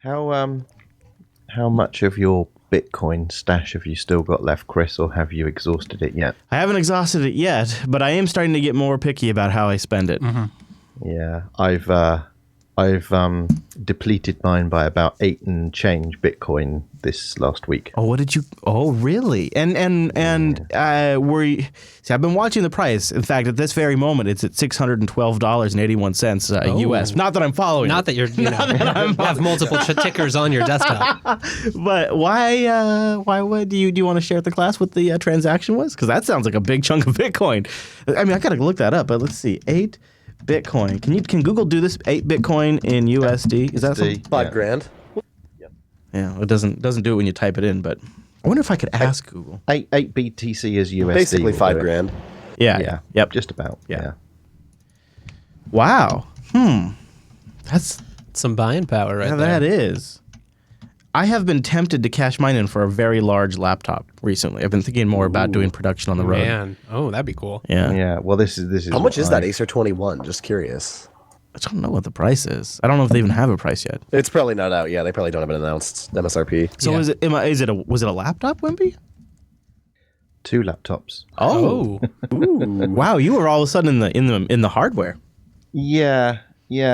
How much of your Bitcoin stash have you still got left, Chris, or have you exhausted it yet? I haven't exhausted it yet, but I am starting to get more picky about how I spend it. Yeah, I've depleted mine by about 8 and change Bitcoin this last week. Oh, what did you? Oh, really? And were you? See, I've been watching the price. In fact, at this very moment, it's at $612.81 US. Not that I'm following. Not that you're. You have multiple tickers on your desktop. But why? Would do you want to share the class what the transaction was? Because that sounds like a big chunk of Bitcoin. I mean, I gotta look that up. But let's see, 8 Bitcoin. Can Google do this? 8 Bitcoin in USD? Is that something? $5,000. Yeah, it doesn't do it when you type it in, but I wonder if I could ask Google. 8 BTC is USD. Basically $5,000. Yeah. Yep. Just about. Yeah. Wow. That's some buying power right there. That is. I have been tempted to cash mine in for a very large laptop recently. I've been thinking more about doing production on the road. Man, that'd be cool. Yeah. Yeah. Well, this is. How much is that Acer 21? Just curious. I don't know what the price is. I don't know if they even have a price yet. It's probably not out. Yeah, they probably don't have an announced MSRP. So was it a laptop, Wimpy? 2 laptops. Oh. Ooh. Wow, you were all of a sudden in the hardware. Yeah.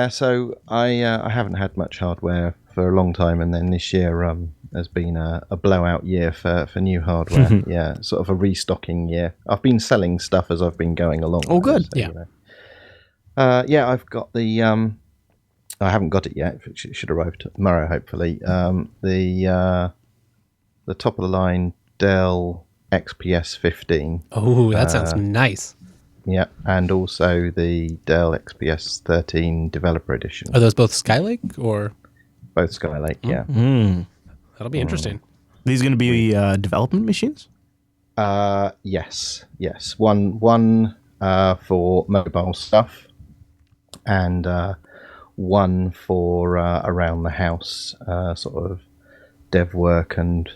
So I haven't had much hardware for a long time, and then this year has been a blowout year for new hardware. Yeah, sort of a restocking year. I've been selling stuff as I've been going along. Oh, good. So, yeah. You know. I've got the. I haven't got it yet. It should arrive tomorrow, hopefully. The top of the line Dell XPS 15. Oh, that sounds nice. Yeah, and also the Dell XPS 13 Developer Edition. Are those both Skylake or? Both Skylake, yeah. That'll be interesting. These going to be development machines? Yes. One for mobile stuff, and one for around the house, sort of dev work and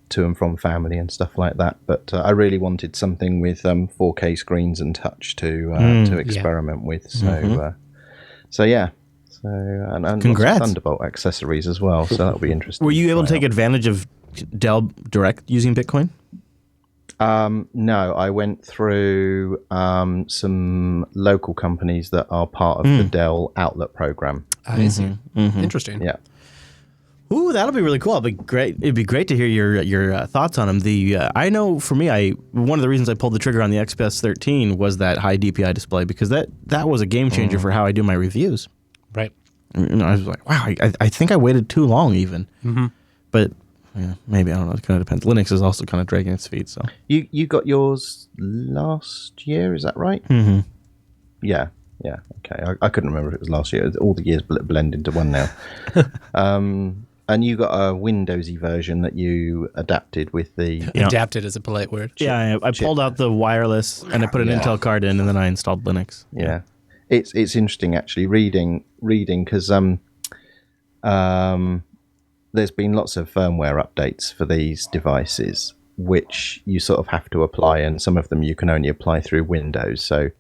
to and from family and stuff like that. But I really wanted something with 4K screens and touch to experiment with. So, yeah. So and Congrats. lots of Thunderbolt accessories as well. So that'll be interesting. Were you able to take advantage of Dell Direct using Bitcoin? No, I went through some local companies that are part of the Dell Outlet program. I see. Interesting. Yeah. Ooh, that'll be really cool. It'd be great to hear your thoughts on them. I know for me, one of the reasons I pulled the trigger on the XPS 13 was that high DPI display, because that was a game changer for how I do my reviews. Right. I was like, wow, I think I waited too long even. But yeah, maybe, I don't know. It kind of depends. Linux is also kind of dragging its feet. So you got yours last year, is that right? Yeah. Okay, I couldn't remember if it was last year. All the years blend into one now. And you got a Windowsy version that you adapted with the... Adapted is a polite word. Yeah, I pulled out the wireless and I put an Intel card in, and then I installed Linux. Yeah. It's interesting actually reading because there's been lots of firmware updates for these devices, which you sort of have to apply, and some of them you can only apply through Windows. So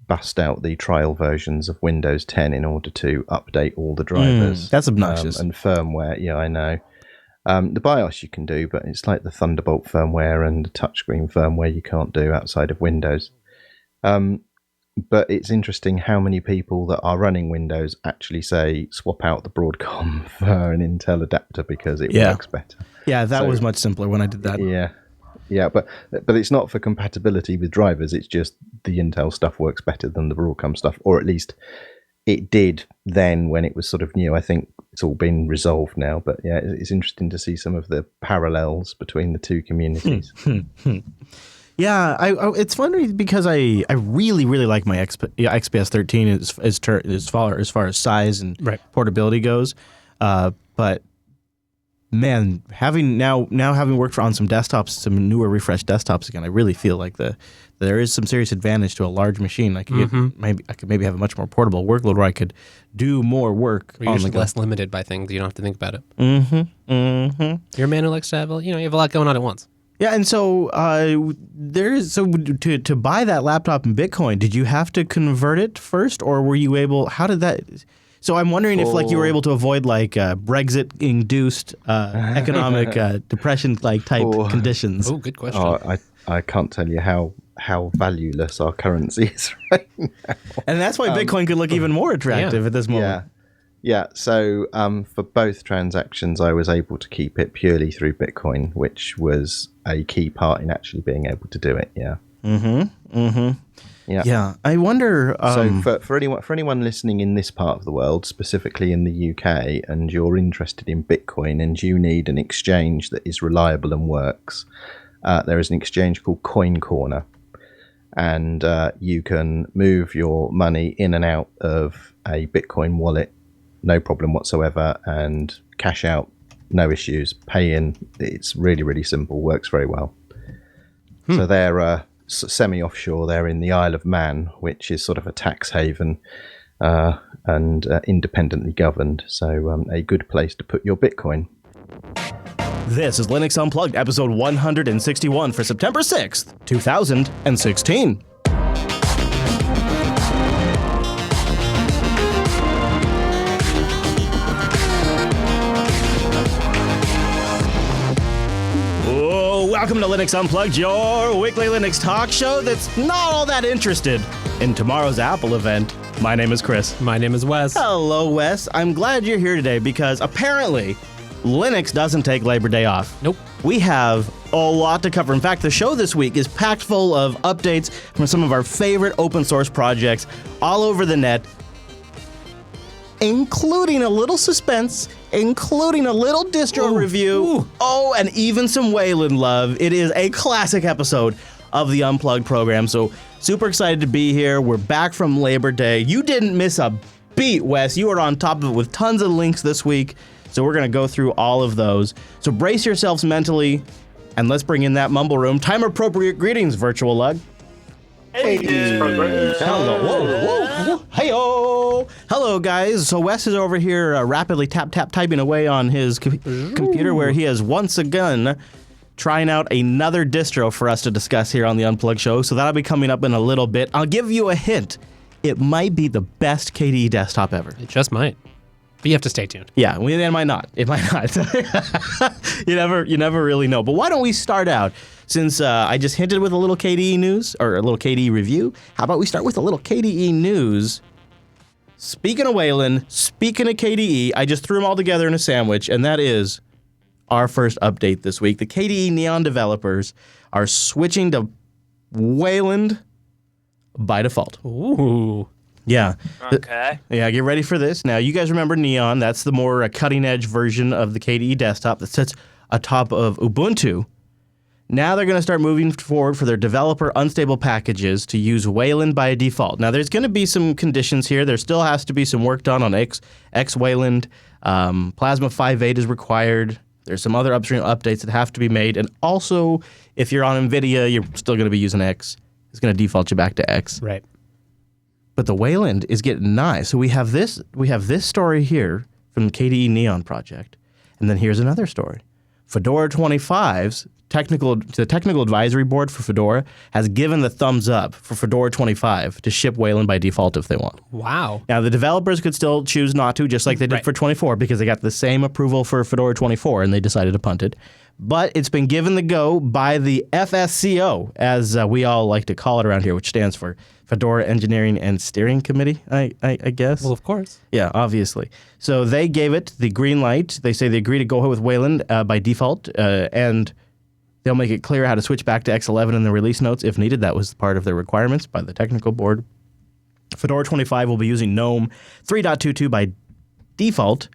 bust out the trial versions of Windows 10 in order to update all the drivers. That's obnoxious. And firmware, yeah, I know. The BIOS you can do, but it's like the Thunderbolt firmware and the touchscreen firmware you can't do outside of Windows. But it's interesting how many people that are running Windows actually say swap out the Broadcom for an Intel adapter because it works better. Yeah, that was much simpler when I did that. Yeah, but it's not for compatibility with drivers. It's just the Intel stuff works better than the Broadcom stuff, or at least it did then when it was sort of new. I think it's all been resolved now, but yeah, it's interesting to see some of the parallels between the two communities. Yeah, it's funny because I really like my XPS 13 as far as size and portability goes, but man, having worked on some desktops, some newer refreshed desktops again, I really feel like there is some serious advantage to a large machine. I could maybe have a much more portable workload where I could do more work. You're usually less limited by things. You don't have to think about it. You're a man who likes to have you have a lot going on at once. Yeah, and so to buy that laptop in Bitcoin, did you have to convert it first, or were you able? How did that? So I'm wondering if like you were able to avoid like Brexit-induced economic depression like type conditions. Oh, good question. Oh, I can't tell you how valueless our currency is right now. And that's why Bitcoin could look even more attractive at this moment. Yeah. So for both transactions, I was able to keep it purely through Bitcoin, which was a key part in actually being able to do it. Yeah. Yeah. I wonder. So for anyone listening in this part of the world, specifically in the UK, and you're interested in Bitcoin and you need an exchange that is reliable and works, there is an exchange called Coin Corner, and you can move your money in and out of a Bitcoin wallet, no problem whatsoever, and cash out, no issues. Pay in, it's really, really simple, works very well. So they're semi-offshore. They're in the Isle of Man, which is sort of a tax haven and independently governed. So a good place to put your Bitcoin. This is Linux Unplugged, episode 161 for September 6th, 2016. Welcome to Linux Unplugged, your weekly Linux talk show that's not all that interested in tomorrow's Apple event. My name is Chris. My name is Wes. Hello, Wes. I'm glad you're here today because apparently Linux doesn't take Labor Day off. Nope. We have a lot to cover. In fact, the show this week is packed full of updates from some of our favorite open source projects all over the net, including a little suspense, including a little distro review, and even some Wayland love. It is a classic episode of the Unplugged program, so super excited to be here. We're back from Labor Day. You didn't miss a beat, Wes. You were on top of it with tons of links this week, so we're going to go through all of those. So brace yourselves mentally, and let's bring in that mumble room. Time-appropriate greetings, Virtual Lug. Hey, Hello. Whoa. Hey-o. Hello, guys. So Wes is over here rapidly typing away on his computer where he is once again trying out another distro for us to discuss here on the Unplugged show. So that'll be coming up in a little bit. I'll give you a hint. It might be the best KDE desktop ever. It just might. But you have to stay tuned. Yeah, it might not. It might not. You never really know. But why don't we start out? Since I just hinted with a little KDE news, or a little KDE review, how about we start with a little KDE news? Speaking of Wayland, speaking of KDE, I just threw them all together in a sandwich, and that is our first update this week. The KDE Neon developers are switching to Wayland by default. Ooh. Yeah. Okay. Yeah, get ready for this. Now, you guys remember Neon. That's the more cutting-edge version of the KDE desktop that sits atop of Ubuntu. Now they're going to start moving forward for their developer unstable packages to use Wayland by default. Now, there's going to be some conditions here. There still has to be some work done on X Wayland. Plasma 5.8 is required. There's some other upstream updates that have to be made. And also, if you're on NVIDIA, you're still going to be using X. It's going to default you back to X. Right. But the Wayland is getting nigh. So we have this story here from the KDE Neon project. And then here's another story. Fedora 25's the technical advisory board for Fedora has given the thumbs up for Fedora 25 to ship Wayland by default if they want. Wow. Now, the developers could still choose not to, just like they did for 24, because they got the same approval for Fedora 24 and they decided to punt it. But it's been given the go by the FSCO, as we all like to call it around here, which stands for Fedora Engineering and Steering Committee, I guess. Well, of course. Yeah, obviously. So they gave it the green light. They say they agree to go ahead with Wayland by default, and they'll make it clear how to switch back to X11 in the release notes if needed. That was part of their requirements by the technical board. Fedora 25 will be using GNOME 3.22 by default,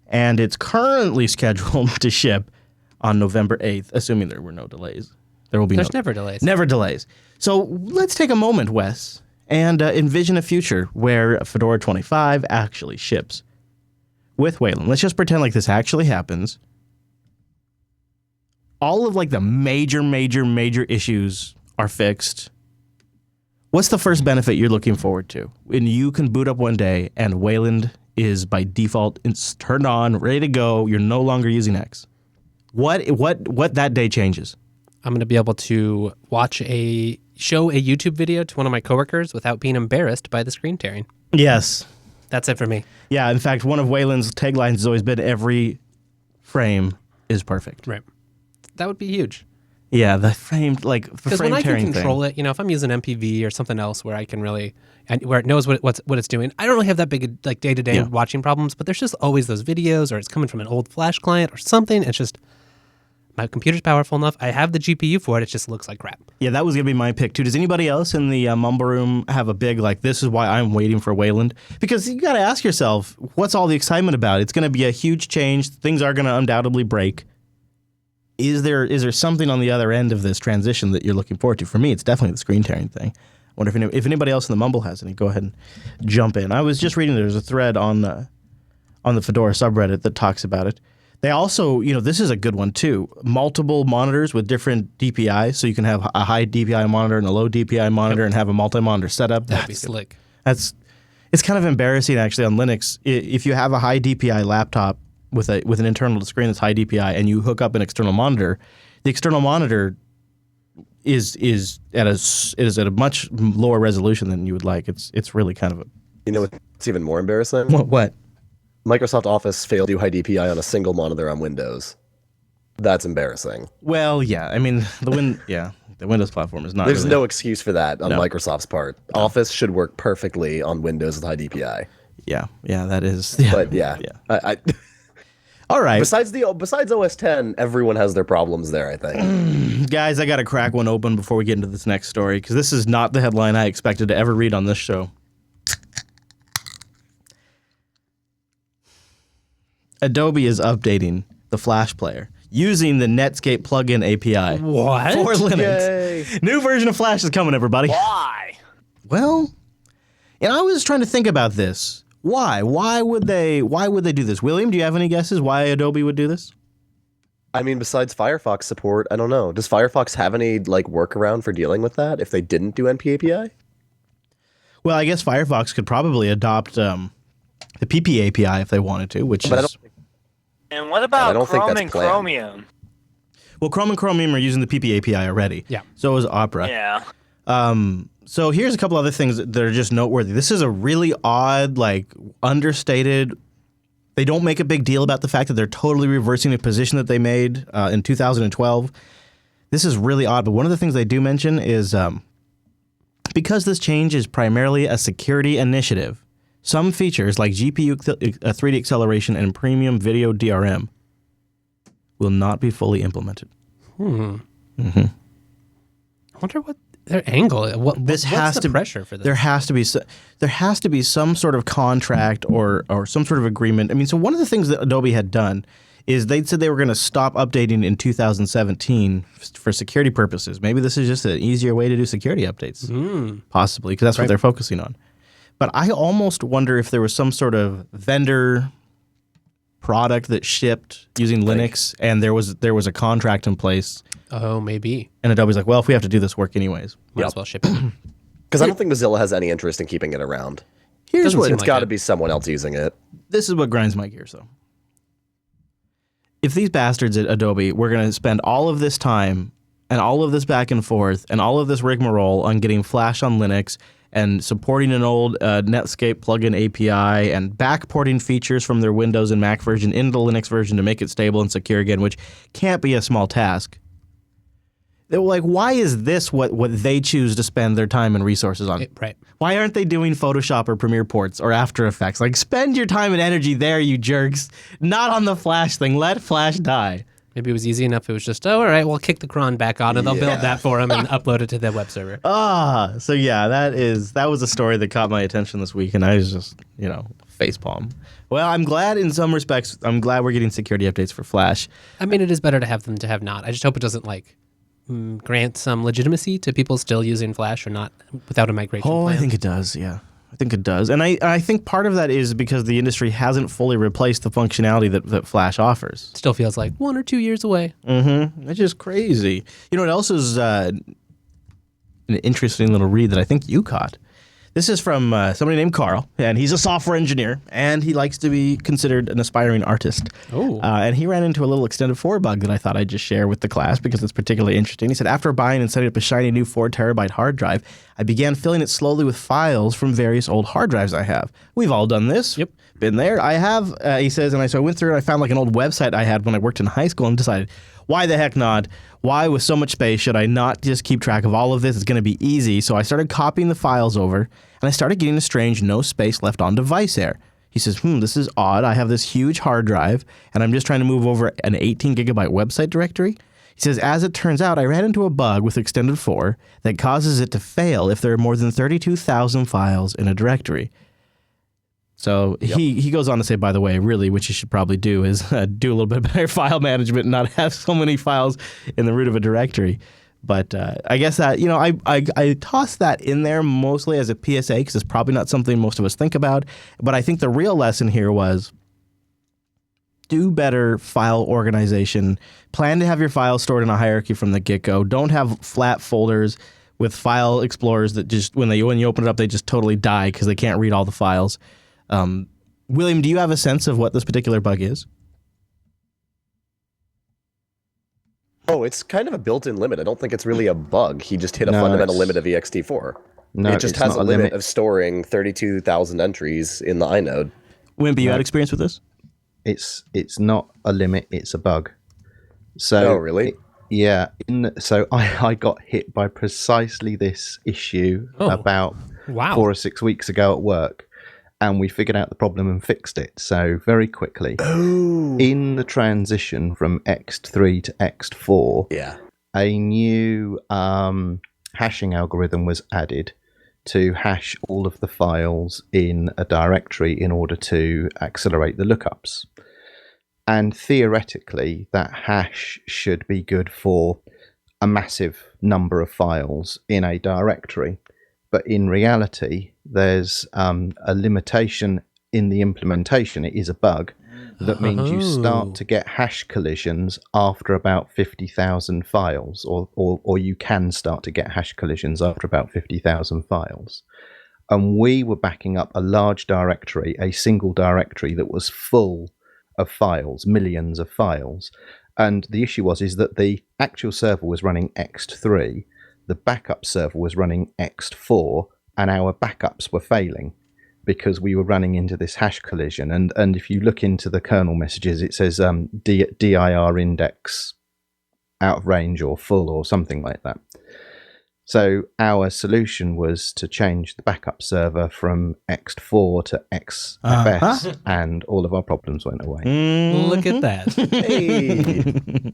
and it's currently scheduled to ship on November 8th, assuming there were no delays. There will be There's never delays. Never delays. So let's take a moment, Wes, and envision a future where Fedora 25 actually ships with Wayland. Let's just pretend like this actually happens. All of like the major issues are fixed. What's the first benefit you're looking forward to? When you can boot up one day and Wayland is by default, it's turned on, ready to go. You're no longer using X. What that day changes? I'm going to be able to show a YouTube video to one of my coworkers without being embarrassed by the screen tearing. Yes. That's it for me. Yeah, in fact, one of Wayland's taglines has always been every frame is perfect. Right. That would be huge. Yeah, the frame, like the Because frame when I can tearing control thing. it, if I'm using MPV or something else where I can really, and where it knows what it's doing, I don't really have that big like day-to-day watching problems, but there's just always those videos or it's coming from an old Flash client or something. It's just, my computer's powerful enough. I have the GPU for it. It just looks like crap. Yeah, that was going to be my pick, too. Does anybody else in the Mumble Room have a big, like, this is why I'm waiting for Wayland? Because you got to ask yourself, what's all the excitement about? It's going to be a huge change. Things are going to undoubtedly break. Is there something on the other end of this transition that you're looking forward to? For me, it's definitely the screen tearing thing. I wonder if anybody else in the Mumble has any. Go ahead and jump in. I was just reading there's a thread on the Fedora subreddit that talks about it. They also, this is a good one too. Multiple monitors with different DPI, so you can have a high DPI monitor and a low DPI monitor and have a multi-monitor setup. That'd be slick. It's kind of embarrassing actually on Linux. If you have a high DPI laptop with an internal screen that's high DPI and you hook up an external monitor, the external monitor is at a much lower resolution than you would like. It's really kind of a. You know what's even more embarrassing? What? Microsoft Office failed to do high DPI on a single monitor on Windows. That's embarrassing. Well, yeah. I mean, the Windows platform is not. There's really, no excuse for that on Microsoft's part. No. Office should work perfectly on Windows with high DPI. Yeah, that is. Yeah, but yeah. I all right. Besides OS 10, everyone has their problems there, I think. Guys, I got to crack one open before we get into this next story because this is not the headline I expected to ever read on this show. Adobe is updating the Flash player using the Netscape plugin API. What? For Linux. Yay. New version of Flash is coming, everybody. Why? Well, I was trying to think about this. Why? Why would they do this? William, do you have any guesses why Adobe would do this? I mean, besides Firefox support, I don't know. Does Firefox have any workaround for dealing with that if they didn't do NP API? Well, I guess Firefox could probably adopt the PP API if they wanted to, which But is. And what about don't think Chrome that's and planned. Chromium? Well, Chrome and Chromium are using the PP API already. Yeah. So is Opera. Yeah. So here's a couple other things that are just noteworthy. This is a really odd, understated. They don't make a big deal about the fact that they're totally reversing a position that they made in 2012. This is really odd, but one of the things they do mention is because this change is primarily a security initiative, some features like GPU 3D acceleration and premium video DRM will not be fully implemented. I wonder what their angle is. What's the pressure for this? There has to be some sort of contract or some sort of agreement. I mean, so one of the things that Adobe had done is they said they were going to stop updating in 2017 for security purposes. Maybe this is just an easier way to do security updates, possibly, because that's what they're focusing on. But I almost wonder if there was some sort of vendor product that shipped using Linux, and there was a contract in place. Oh, maybe. And Adobe's like, well, if we have to do this work anyways. Might as well ship it. Because I don't think Mozilla has any interest in keeping it around. Here's what It's got to be someone else using it. This is what grinds my gears, though. If these bastards at Adobe were going to spend all of this time and all of this back and forth and all of this rigmarole on getting Flash on Linux and supporting an old Netscape plugin API and backporting features from their Windows and Mac version into the Linux version to make it stable and secure again, which can't be a small task. They were like, why is this what they choose to spend their time and resources on? Right. Why aren't they doing Photoshop or Premiere ports or After Effects? Spend your time and energy there, you jerks. Not on the Flash thing. Let Flash die. Maybe it was easy enough. It was just, all right, we'll kick the cron back on and they'll build that for them and upload it to the web server. So yeah, that was a story that caught my attention this week, and I was just, facepalm. Well, I'm glad in some respects, we're getting security updates for Flash. I mean, it is better to have them to have not. I just hope it doesn't grant some legitimacy to people still using Flash or not without a migration plan. I think it does, yeah. I think it does. And I think part of that is because the industry hasn't fully replaced the functionality that Flash offers. Still feels like 1 or 2 years away. It's just crazy. You know what else is an interesting little read that I think you caught? This is from somebody named Carl, and he's a software engineer, and he likes to be considered an aspiring artist. Oh. And he ran into a little extended 4 bug that I thought I'd just share with the class because it's particularly interesting. He said, after buying and setting up a shiny new 4 terabyte hard drive, I began filling it slowly with files from various old hard drives I have. We've all done this. Yep. Been there. I have, he says, so I went through and I found like an old website I had when I worked in high school and decided, why the heck not? Why with so much space should I not just keep track of all of this? It's going to be easy. So I started copying the files over, and I started getting a strange no space left on device error. He says, this is odd. I have this huge hard drive, and I'm just trying to move over an 18 gigabyte website directory. He says, as it turns out, I ran into a bug with Extended 4 that causes it to fail if there are more than 32,000 files in a directory. So he goes on to say, by the way, really, what you should probably do is do a little bit better file management and not have so many files in the root of a directory. But I guess that, I toss that in there mostly as a PSA because it's probably not something most of us think about. But I think the real lesson here was do better file organization. Plan to have your files stored in a hierarchy from the get-go. Don't have flat folders with file explorers that just, when you open it up, they just totally die because they can't read all the files. William, do you have a sense of what this particular bug is? Oh, it's kind of a built-in limit. I don't think it's really a bug. He just hit a fundamental limit of ext4. No, it just has a limit of storing 32,000 entries in the inode. Wimpy, you had experience with this? It's not a limit, it's a bug. So, oh, really? So I got hit by precisely this issue about 4 or 6 weeks ago at work. And we figured out the problem and fixed it. So very quickly, in the transition from ext3 to ext4, a new hashing algorithm was added to hash all of the files in a directory in order to accelerate the lookups. And theoretically, that hash should be good for a massive number of files in a directory. But in reality, there's a limitation in the implementation. It is a bug. That means you start to get hash collisions after about 50,000 files, or you can start to get hash collisions after about 50,000 files. And we were backing up a large directory, a single directory that was full of files, millions of files. And the issue is that the actual server was running ext3, the backup server was running ext4, and our backups were failing because we were running into this hash collision. And if you look into the kernel messages, it says dir index out of range or full or something like that. So our solution was to change the backup server from ext4 to xfs, and all of our problems went away. Look at that. Hey.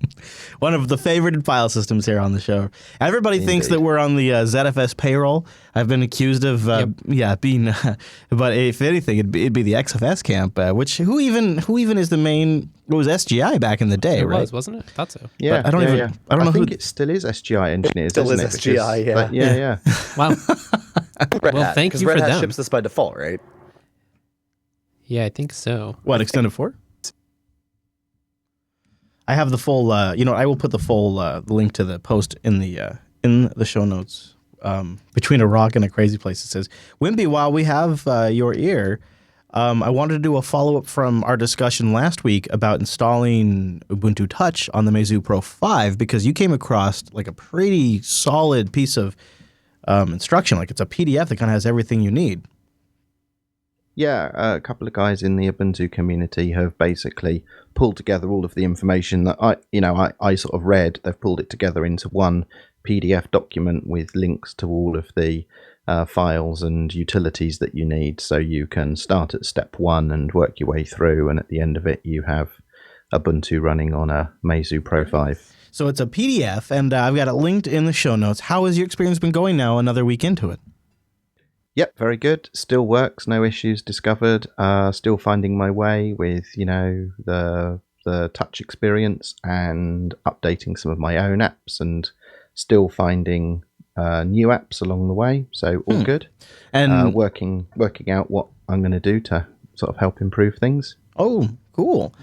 One of the favorited file systems here on the show. Everybody thinks that we're on the ZFS payroll. I've been accused of being, but if anything, it'd be the XFS camp, which who even is the main. It was SGI back in the day, right? Wasn't it? I thought so. Yeah, but I don't know. I think it still is SGI engineers. Still is it? SGI, Because, yeah. Wow. Red Well, Hat, thank you Red for Hat them. ships this by default, right? Yeah, I think so. What, Extended 4? I have the full. I will put the full link to the post in the show notes. Between a rock and a crazy place, it says, Wimpy, while we have your ear, I wanted to do a follow-up from our discussion last week about installing Ubuntu Touch on the Meizu Pro 5 because you came across like a pretty solid piece of instruction. Like it's a PDF that kind of has everything you need. Yeah, a couple of guys in the Ubuntu community have basically pulled together all of the information that I sort of read. They've pulled it together into one PDF document with links to all of the files and utilities that you need, so you can start at step 1 and work your way through, and at the end of it you have Ubuntu running on a Meizu Pro 5. So it's a PDF, and I've got it linked in the show notes. How has your experience been going now, another week into it? Yep, very good. Still works, no issues discovered. Still finding my way with, the touch experience and updating some of my own apps, and still finding new apps along the way. So all good. And working out what I'm going to do to sort of help improve things. Oh, cool.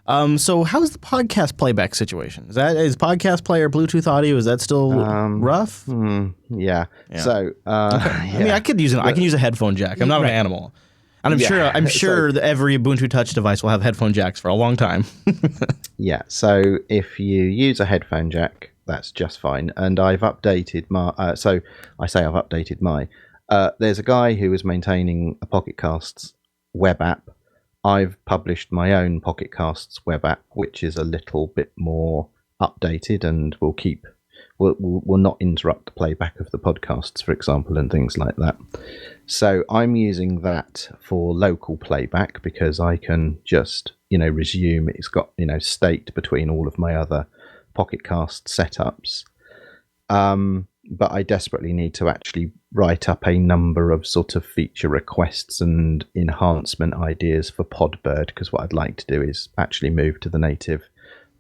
So how's the podcast playback situation? Is podcast player Bluetooth audio? Is that still rough? Yeah. So I mean, I can use a headphone jack. I'm not an animal, and I'm sure that every Ubuntu Touch device will have headphone jacks for a long time. Yeah. So if you use a headphone jack, that's just fine. And I've updated my. So I say I've updated my. There's a guy who is maintaining a Pocket Casts web app. I've published my own Pocket Casts web app, which is a little bit more updated and will not interrupt the playback of the podcasts, for example, and things like that. So I'm using that for local playback because I can just, resume. It's got, staked between all of my other Pocket Cast setups. But I desperately need to actually write up a number of sort of feature requests and enhancement ideas for Podbird, because what I'd like to do is actually move to the native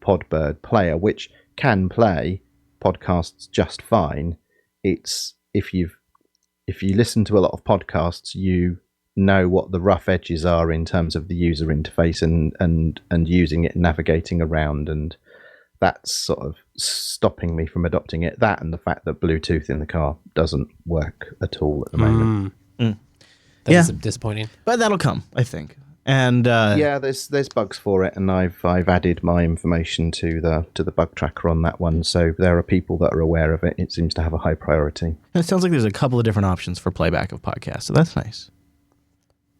Podbird player, which can play podcasts just fine. It's if you listen to a lot of podcasts, you know what the rough edges are in terms of the user interface and using it and navigating around, and that's sort of stopping me from adopting it. That and the fact that Bluetooth in the car doesn't work at all at the moment. That is disappointing. But that'll come, I think. And there's bugs for it, and I've added my information to the bug tracker on that one. So there are people that are aware of it. It seems to have a high priority. It sounds like there's a couple of different options for playback of podcasts, so that's nice.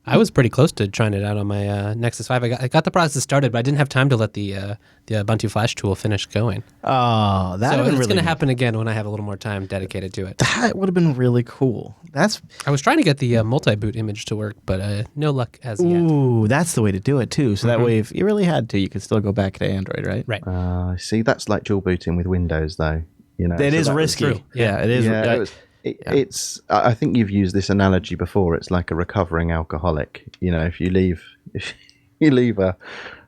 I was pretty close to trying it out on my Nexus 5. I got the process started, but I didn't have time to let the Ubuntu Flash tool finish going. Oh, that would have been really it's going to happen again when I have a little more time dedicated to it. That would have been really cool. I was trying to get the multi-boot image to work, but no luck as yet. Ooh, that's the way to do it too. So that way, if you really had to, you could still go back to Android, right? Right. See, that's like dual booting with Windows, though. It is risky. Yeah, it is. Yeah, it's. I think you've used this analogy before. It's like a recovering alcoholic. If you leave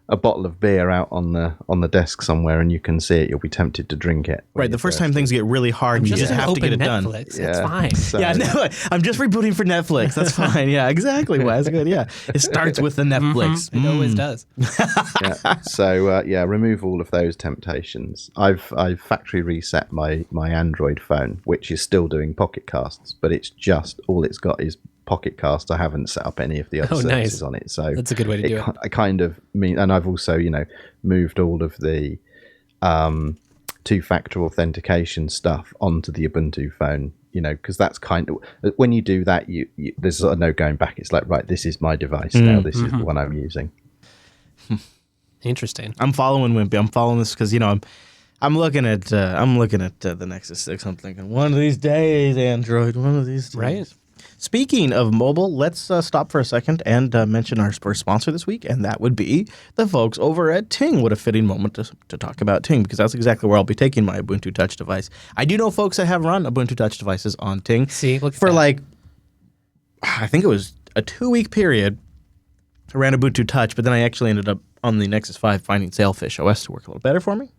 a bottle of beer out on the desk somewhere and you can see it, you'll be tempted to drink it. Right. The first time things get really hard, you just have to get it done. Netflix. It's fine. So, no, I'm just rebooting for Netflix. That's fine. Yeah, exactly. Well, that's good. Yeah, it starts with the Netflix. It always does. So remove all of those temptations. I've factory reset my Android phone, which is still doing Pocket Casts, but it's just all it's got is Pocket Cast. I haven't set up any of the other services on it, so that's a good way to do it. I kind of mean, and I've also moved all of the two-factor authentication stuff onto the Ubuntu phone. Because that's kind of when you do that, you there's sort of no going back. It's like, right, this is my device now. This is the one I'm using. Interesting. I'm following Wimpy. I'm following this because I'm looking at the Nexus 6. I'm thinking, one of these days, Android. One of these days. Right. Speaking of mobile, let's stop for a second and mention our first sponsor this week, and that would be the folks over at Ting. What a fitting moment to talk about Ting, because that's exactly where I'll be taking my Ubuntu Touch device. I do know folks that have run Ubuntu Touch devices on Ting. See, look for like, I think it was a 2-week period. I ran Ubuntu Touch, but then I actually ended up on the Nexus 5 finding Sailfish OS to work a little better for me.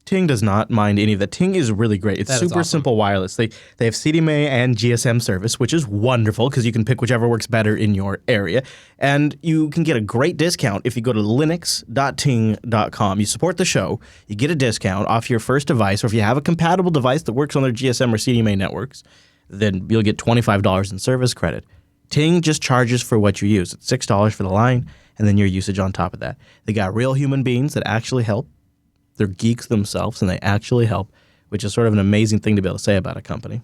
Ting does not mind any of that. Ting is really great. It's super simple wireless. They have CDMA and GSM service, which is wonderful because you can pick whichever works better in your area. And you can get a great discount if you go to linux.ting.com. You support the show, you get a discount off your first device, or if you have a compatible device that works on their GSM or CDMA networks, then you'll get $25 in service credit. Ting just charges for what you use. It's $6 for the line, and then your usage on top of that. They got real human beings that actually help. They're geeks themselves, and they actually help, which is sort of an amazing thing to be able to say about a company.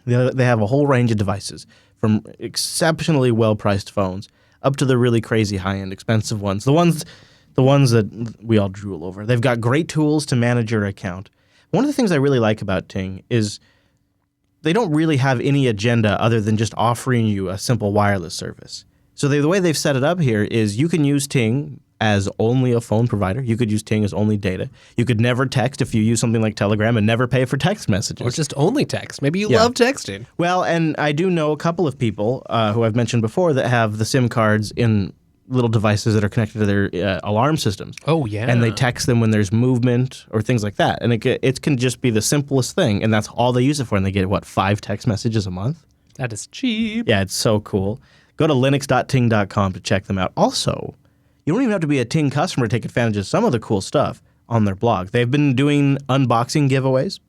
They have a whole range of devices, from exceptionally well-priced phones up to the really crazy high-end expensive ones, the ones that we all drool over. They've got great tools to manage your account. One of the things I really like about Ting is they don't really have any agenda other than just offering you a simple wireless service. So the way they've set it up here is you can use Ting as only a phone provider. You could use Ting as only data. You could never text if you use something like Telegram and never pay for text messages. Or just only text. Maybe you love texting. Well, and I do know a couple of people who I've mentioned before that have the SIM cards in little devices that are connected to their alarm systems. Oh, yeah. And they text them when there's movement or things like that. And it can just be the simplest thing, and that's all they use it for. And they get, 5 text messages a month? That is cheap. Yeah, it's so cool. Go to linux.ting.com to check them out. Also, You don't even have to be a Ting customer to take advantage of some of the cool stuff on their blog. They've been doing unboxing giveaways.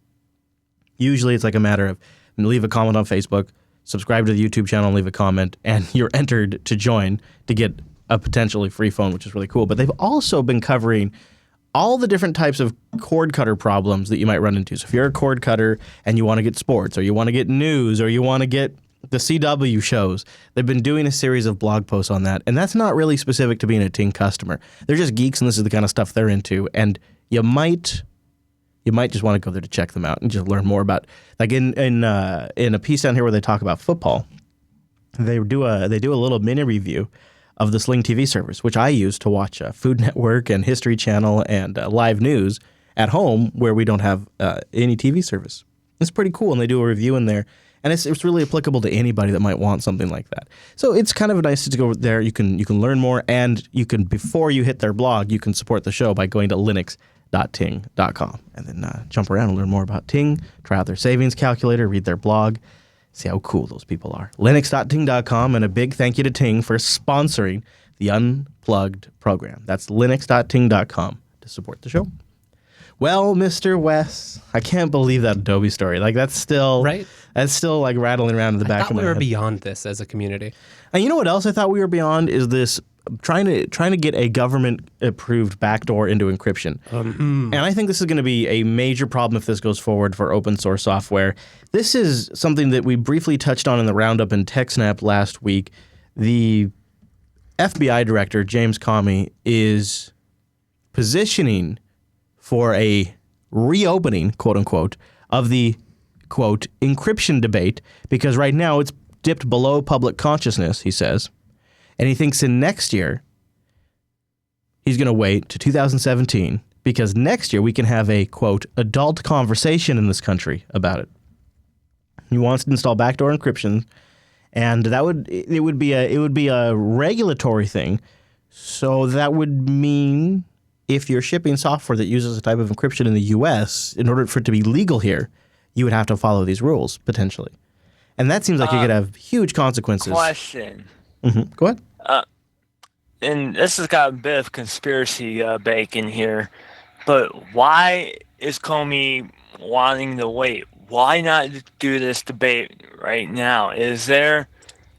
Usually it's like a matter of leave a comment on Facebook, subscribe to the YouTube channel and leave a comment, and you're entered to join to get a potentially free phone, which is really cool. But they've also been covering all the different types of cord cutter problems that you might run into. So if you're a cord cutter and you want to get sports, or you want to get news, or you want to get the CW shows, they've been doing a series of blog posts on that. And that's not really specific to being a Ting customer. They're just geeks, and this is the kind of stuff they're into. And you might just want to go there to check them out and just learn more about. Like in a piece down here where they talk about football, they do a little mini review of the Sling TV service, which I use to watch Food Network and History Channel and live news at home where we don't have any TV service. It's pretty cool, and they do a review in there, and it's really applicable to anybody that might want something like that. So it's kind of nice to go there. You can learn more, and you can, before you hit their blog, you can support the show by going to linux.ting.com and then jump around and learn more about Ting, try out their savings calculator, read their blog, see how cool those people are. Linux.ting.com, and a big thank you to Ting for sponsoring the Unplugged program. That's Linux.ting.com to support the show. Well, Mr. Wes, I can't believe that Adobe story. Like, that's still right. That's still like rattling around in the back of my head. I thought we were beyond this as a community. And you know what else I thought we were beyond is this trying to get a government-approved backdoor into encryption. And I think this is going to be a major problem if this goes forward for open source software. This is something that we briefly touched on in the roundup in TechSnap last week. The FBI director, James Comey, is positioning for a reopening, quote-unquote, of the, quote, encryption debate, because right now it's dipped below public consciousness, he says. And he thinks in next year, he's going to wait to 2017, because next year we can have a, quote, adult conversation in this country about it. He wants to install backdoor encryption, and it would be a regulatory thing. So that would mean if you're shipping software that uses a type of encryption in the U.S., in order for it to be legal here, you would have to follow these rules, potentially. And that seems like it could have huge consequences. Question. Mm-hmm. Go ahead. And this has got a bit of conspiracy bacon here, but why is Comey wanting to wait? Why not do this debate right now? Is there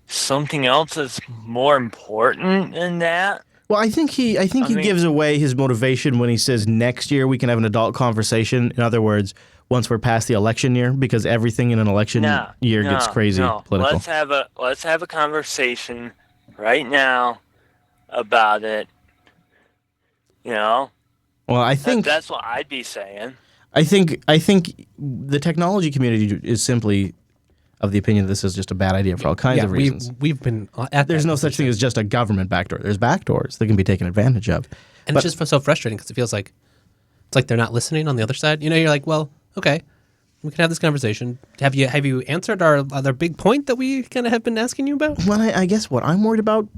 something else that's more important than that? Well, I think he gives away his motivation when he says next year we can have an adult conversation. In other words, once we're past the election year, because everything in an election year gets crazy political. Let's have a conversation right now about it. You know? Well, I think that's what I'd be saying. I think the technology community is simply of the opinion that this is just a bad idea for all kinds of reasons. We've been at There's no such thing as just a government backdoor. There's backdoors that can be taken advantage of. And it's just so frustrating because it feels like it's like they're not listening on the other side. You know, you're like, well, okay, we can have this conversation. Have you answered our other big point that we kind of have been asking you about? Well, I guess what I'm worried about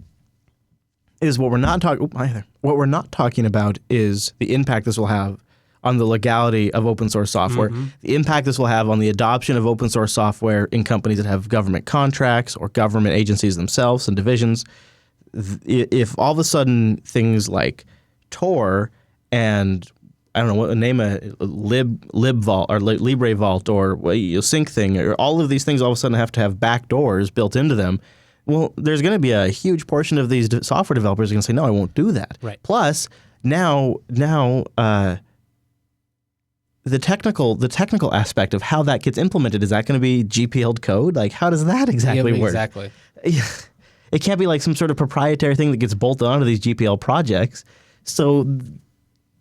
is what we're not talking about is the impact this will have on the legality of open source software, the impact this will have on the adoption of open source software in companies that have government contracts or government agencies themselves and divisions. If all of a sudden things like Tor and I don't know what name a LibVault or LibreVault or SyncThing or all of these things all of a sudden have to have backdoors built into them. Well, there's going to be a huge portion of these software developers who are going to say, no, I won't do that. Right. Plus, now the technical aspect of how that gets implemented, is that going to be GPL'd code? Like, how does that exactly work? Exactly. It can't be like some sort of proprietary thing that gets bolted onto these GPL projects. So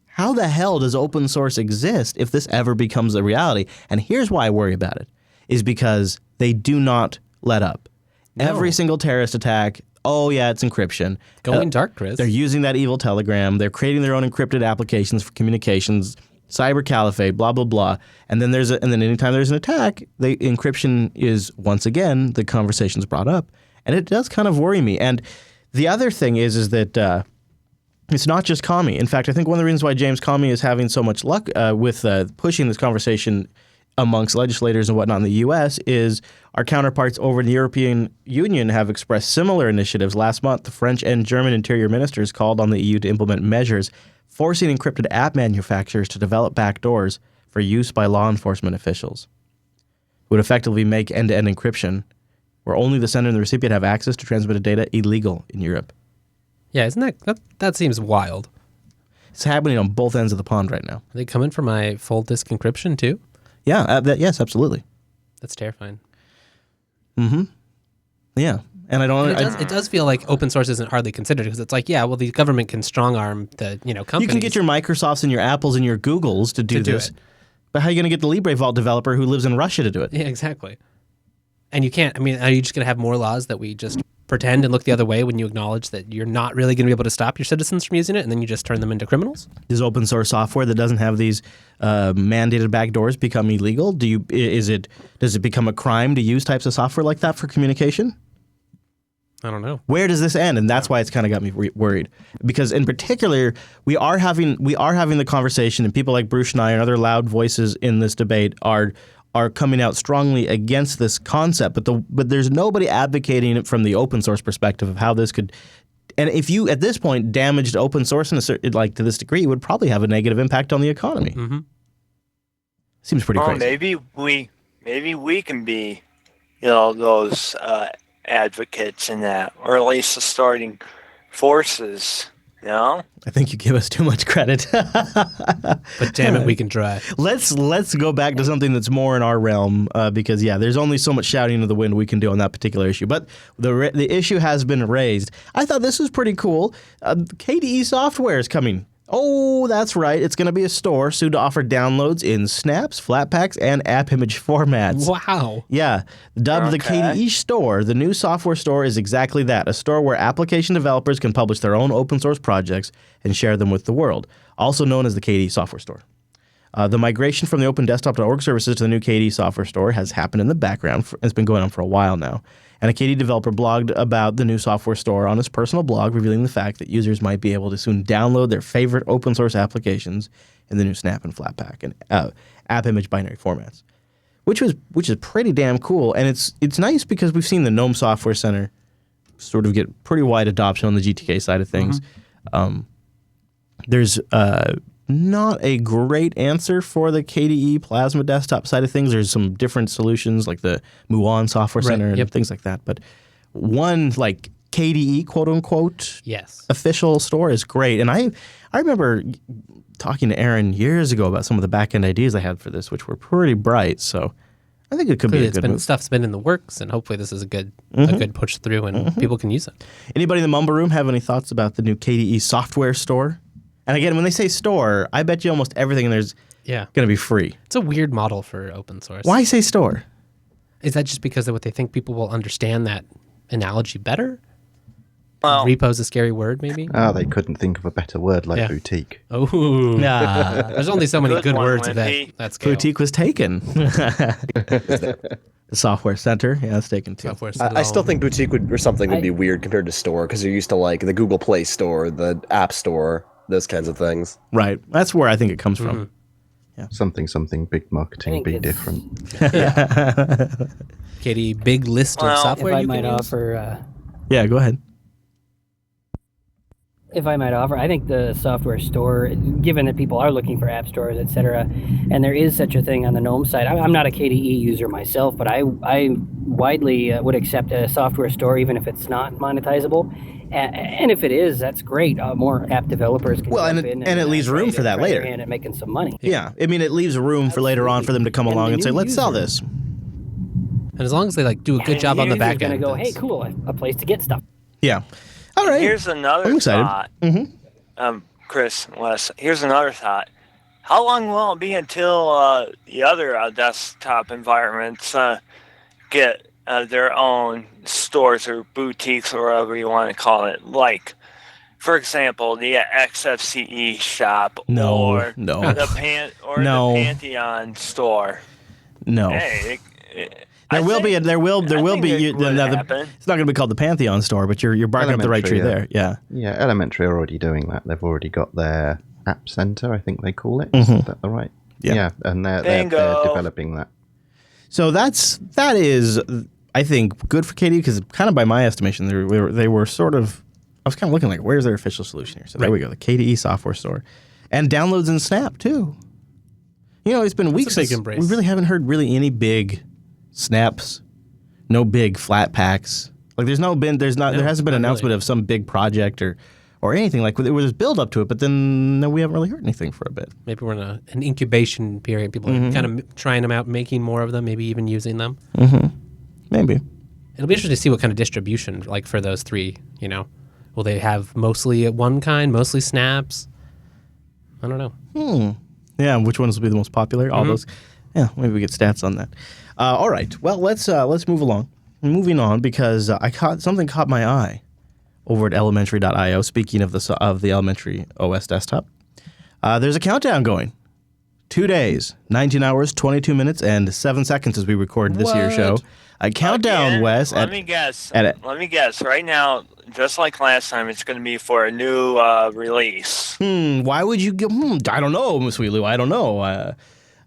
how the hell does open source exist if this ever becomes a reality? And here's why I worry about it, is because they do not let up. No. Every single terrorist attack, oh yeah, it's encryption. Going dark, Chris. They're using that evil Telegram. They're creating their own encrypted applications for communications, cyber caliphate, blah, blah, blah. And then anytime there's an attack, the encryption is, once again, the conversation's brought up. And it does kind of worry me. And the other thing is that it's not just Comey. In fact, I think one of the reasons why James Comey is having so much luck with pushing this conversation amongst legislators and whatnot in the U.S. is our counterparts over in the European Union have expressed similar initiatives. Last month, the French and German interior ministers called on the EU to implement measures forcing encrypted app manufacturers to develop backdoors for use by law enforcement officials. It would effectively make end-to-end encryption, where only the sender and the recipient have access to transmitted data, illegal in Europe. Yeah, isn't that seems wild? It's happening on both ends of the pond right now. Are they coming for my full disk encryption too? Yeah, yes, absolutely. That's terrifying. Mm-hmm. Yeah, and I don't. It does feel like open source isn't hardly considered because it's like, yeah, well, the government can strong arm the companies. You can get your Microsofts and your Apples and your Googles to do this, but how are you going to get the LibreVault developer who lives in Russia to do it? Yeah, exactly. And you can't. I mean, are you just going to have more laws that we just pretend and look the other way when you acknowledge that you're not really going to be able to stop your citizens from using it, and then you just turn them into criminals? Does open source software that doesn't have these mandated backdoors become illegal? Does it become a crime to use types of software like that for communication? I don't know. Where does this end? And that's why it's kind of got me worried, because in particular, we are having the conversation, and people like Bruce Schneier and other loud voices in this debate are coming out strongly against this concept, but there's nobody advocating it from the open source perspective of how this could. And if you at this point damaged open source to this degree, it would probably have a negative impact on the economy. Mm-hmm. Seems pretty crazy. Maybe we can be, those advocates in that, or at least the starting forces. I think you give us too much credit. But damn it, we can try. Let's go back to something that's more in our realm, because there's only so much shouting into the wind we can do on that particular issue. But the issue has been raised. I thought this was pretty cool. KDE software is coming. Oh, that's right. It's going to be a store soon to offer downloads in snaps, flatpaks, and app image formats. Wow. Yeah. Dubbed the KDE Store, the new software store is exactly that, a store where application developers can publish their own open source projects and share them with the world, also known as the KDE Software Store. The migration from the OpenDesktop.org services to the new KDE Software Store has happened in the background. It's been going on for a while now. And a KDE developer blogged about the new software store on his personal blog, revealing the fact that users might be able to soon download their favorite open source applications in the new Snap and Flatpak and app image binary formats, which is pretty damn cool. And it's nice because we've seen the GNOME Software Center sort of get pretty wide adoption on the GTK side of things. Mm-hmm. There's not a great answer for the KDE Plasma desktop side of things. There's some different solutions like the Muon Software Center and things like that. But one like KDE quote unquote official store is great. And I remember talking to Aaron years ago about some of the back end ideas I had for this, which were pretty bright. So I think it could be a good move. Stuff's been in the works, and hopefully this is a good push through, and people can use it. Anybody in the Mumble Room have any thoughts about the new KDE software store? And again, when they say store, I bet you almost everything in there's going to be free. It's a weird model for open source. Why say store? Is that just because of what they think people will understand that analogy better? Well, repo's a scary word, maybe? Oh, they couldn't think of a better word like boutique. Oh, nah. There's only so many good words of that. That's boutique was taken. The software center, it's taken too. I still think boutique would be weird compared to store, because you're used to like the Google Play Store, the App Store, those kinds of things. Right. That's where I think it comes from. Yeah. Something, big marketing, be different. Katie, big list of software if I you might can offer. Yeah, go ahead. If I might offer, I think the software store, given that people are looking for app stores, etc., and there is such a thing on the GNOME side. I'm not a KDE user myself, but I widely would accept a software store, even if it's not monetizable. And if it is, that's great. More app developers can jump in and it leaves room for that later. And making some money. Yeah, I mean, it leaves room for later on for them to come along and say, let's sell this. And as long as they do a good job on the back end. Going to go, hey, cool, a place to get stuff. Yeah. All right. Here's another thought. Chris, Wes, here's another thought. How long will it be until the other desktop environments get their own stores or boutiques or whatever you want to call it? Like, for example, the XFCE shop or the Pantheon store. No. Hey, There will be. It's not going to be called the Pantheon store, but you're barking up the right tree there. Yeah. Yeah, Elementary are already doing that. They've already got their App Center, I think they call it. Is that the right? Yeah, and they're developing that. So that is, I think, good for KDE because kind of by my estimation, they were sort of. I was kind of looking like, where's their official solution here? So there we go, the KDE software store, and downloads in Snap too. It's been weeks since we really haven't heard any big snaps, no big flat packs. Like there hasn't been an announcement of some big project or anything like there was build up to it, but then we haven't really heard anything for a bit. Maybe we're in an incubation period. People are kind of trying them out, making more of them, maybe even using them. Maybe. It'll be interesting to see what kind of distribution, like for those three, will they have mostly one kind, mostly snaps? I don't know. Yeah, which ones will be the most popular? All those. Yeah, maybe we get stats on that. All right. Well, let's move along. Moving on because something caught my eye over at elementary.io. Speaking of the Elementary OS desktop, there's a countdown going. 2 days, 19 hours, 22 minutes, and 7 seconds as we record this year's show. A countdown, Again, Wes. Let me guess. Right now, just like last time, it's going to be for a new release. Why would you give? I don't know, Miss Wheelu. I don't know. I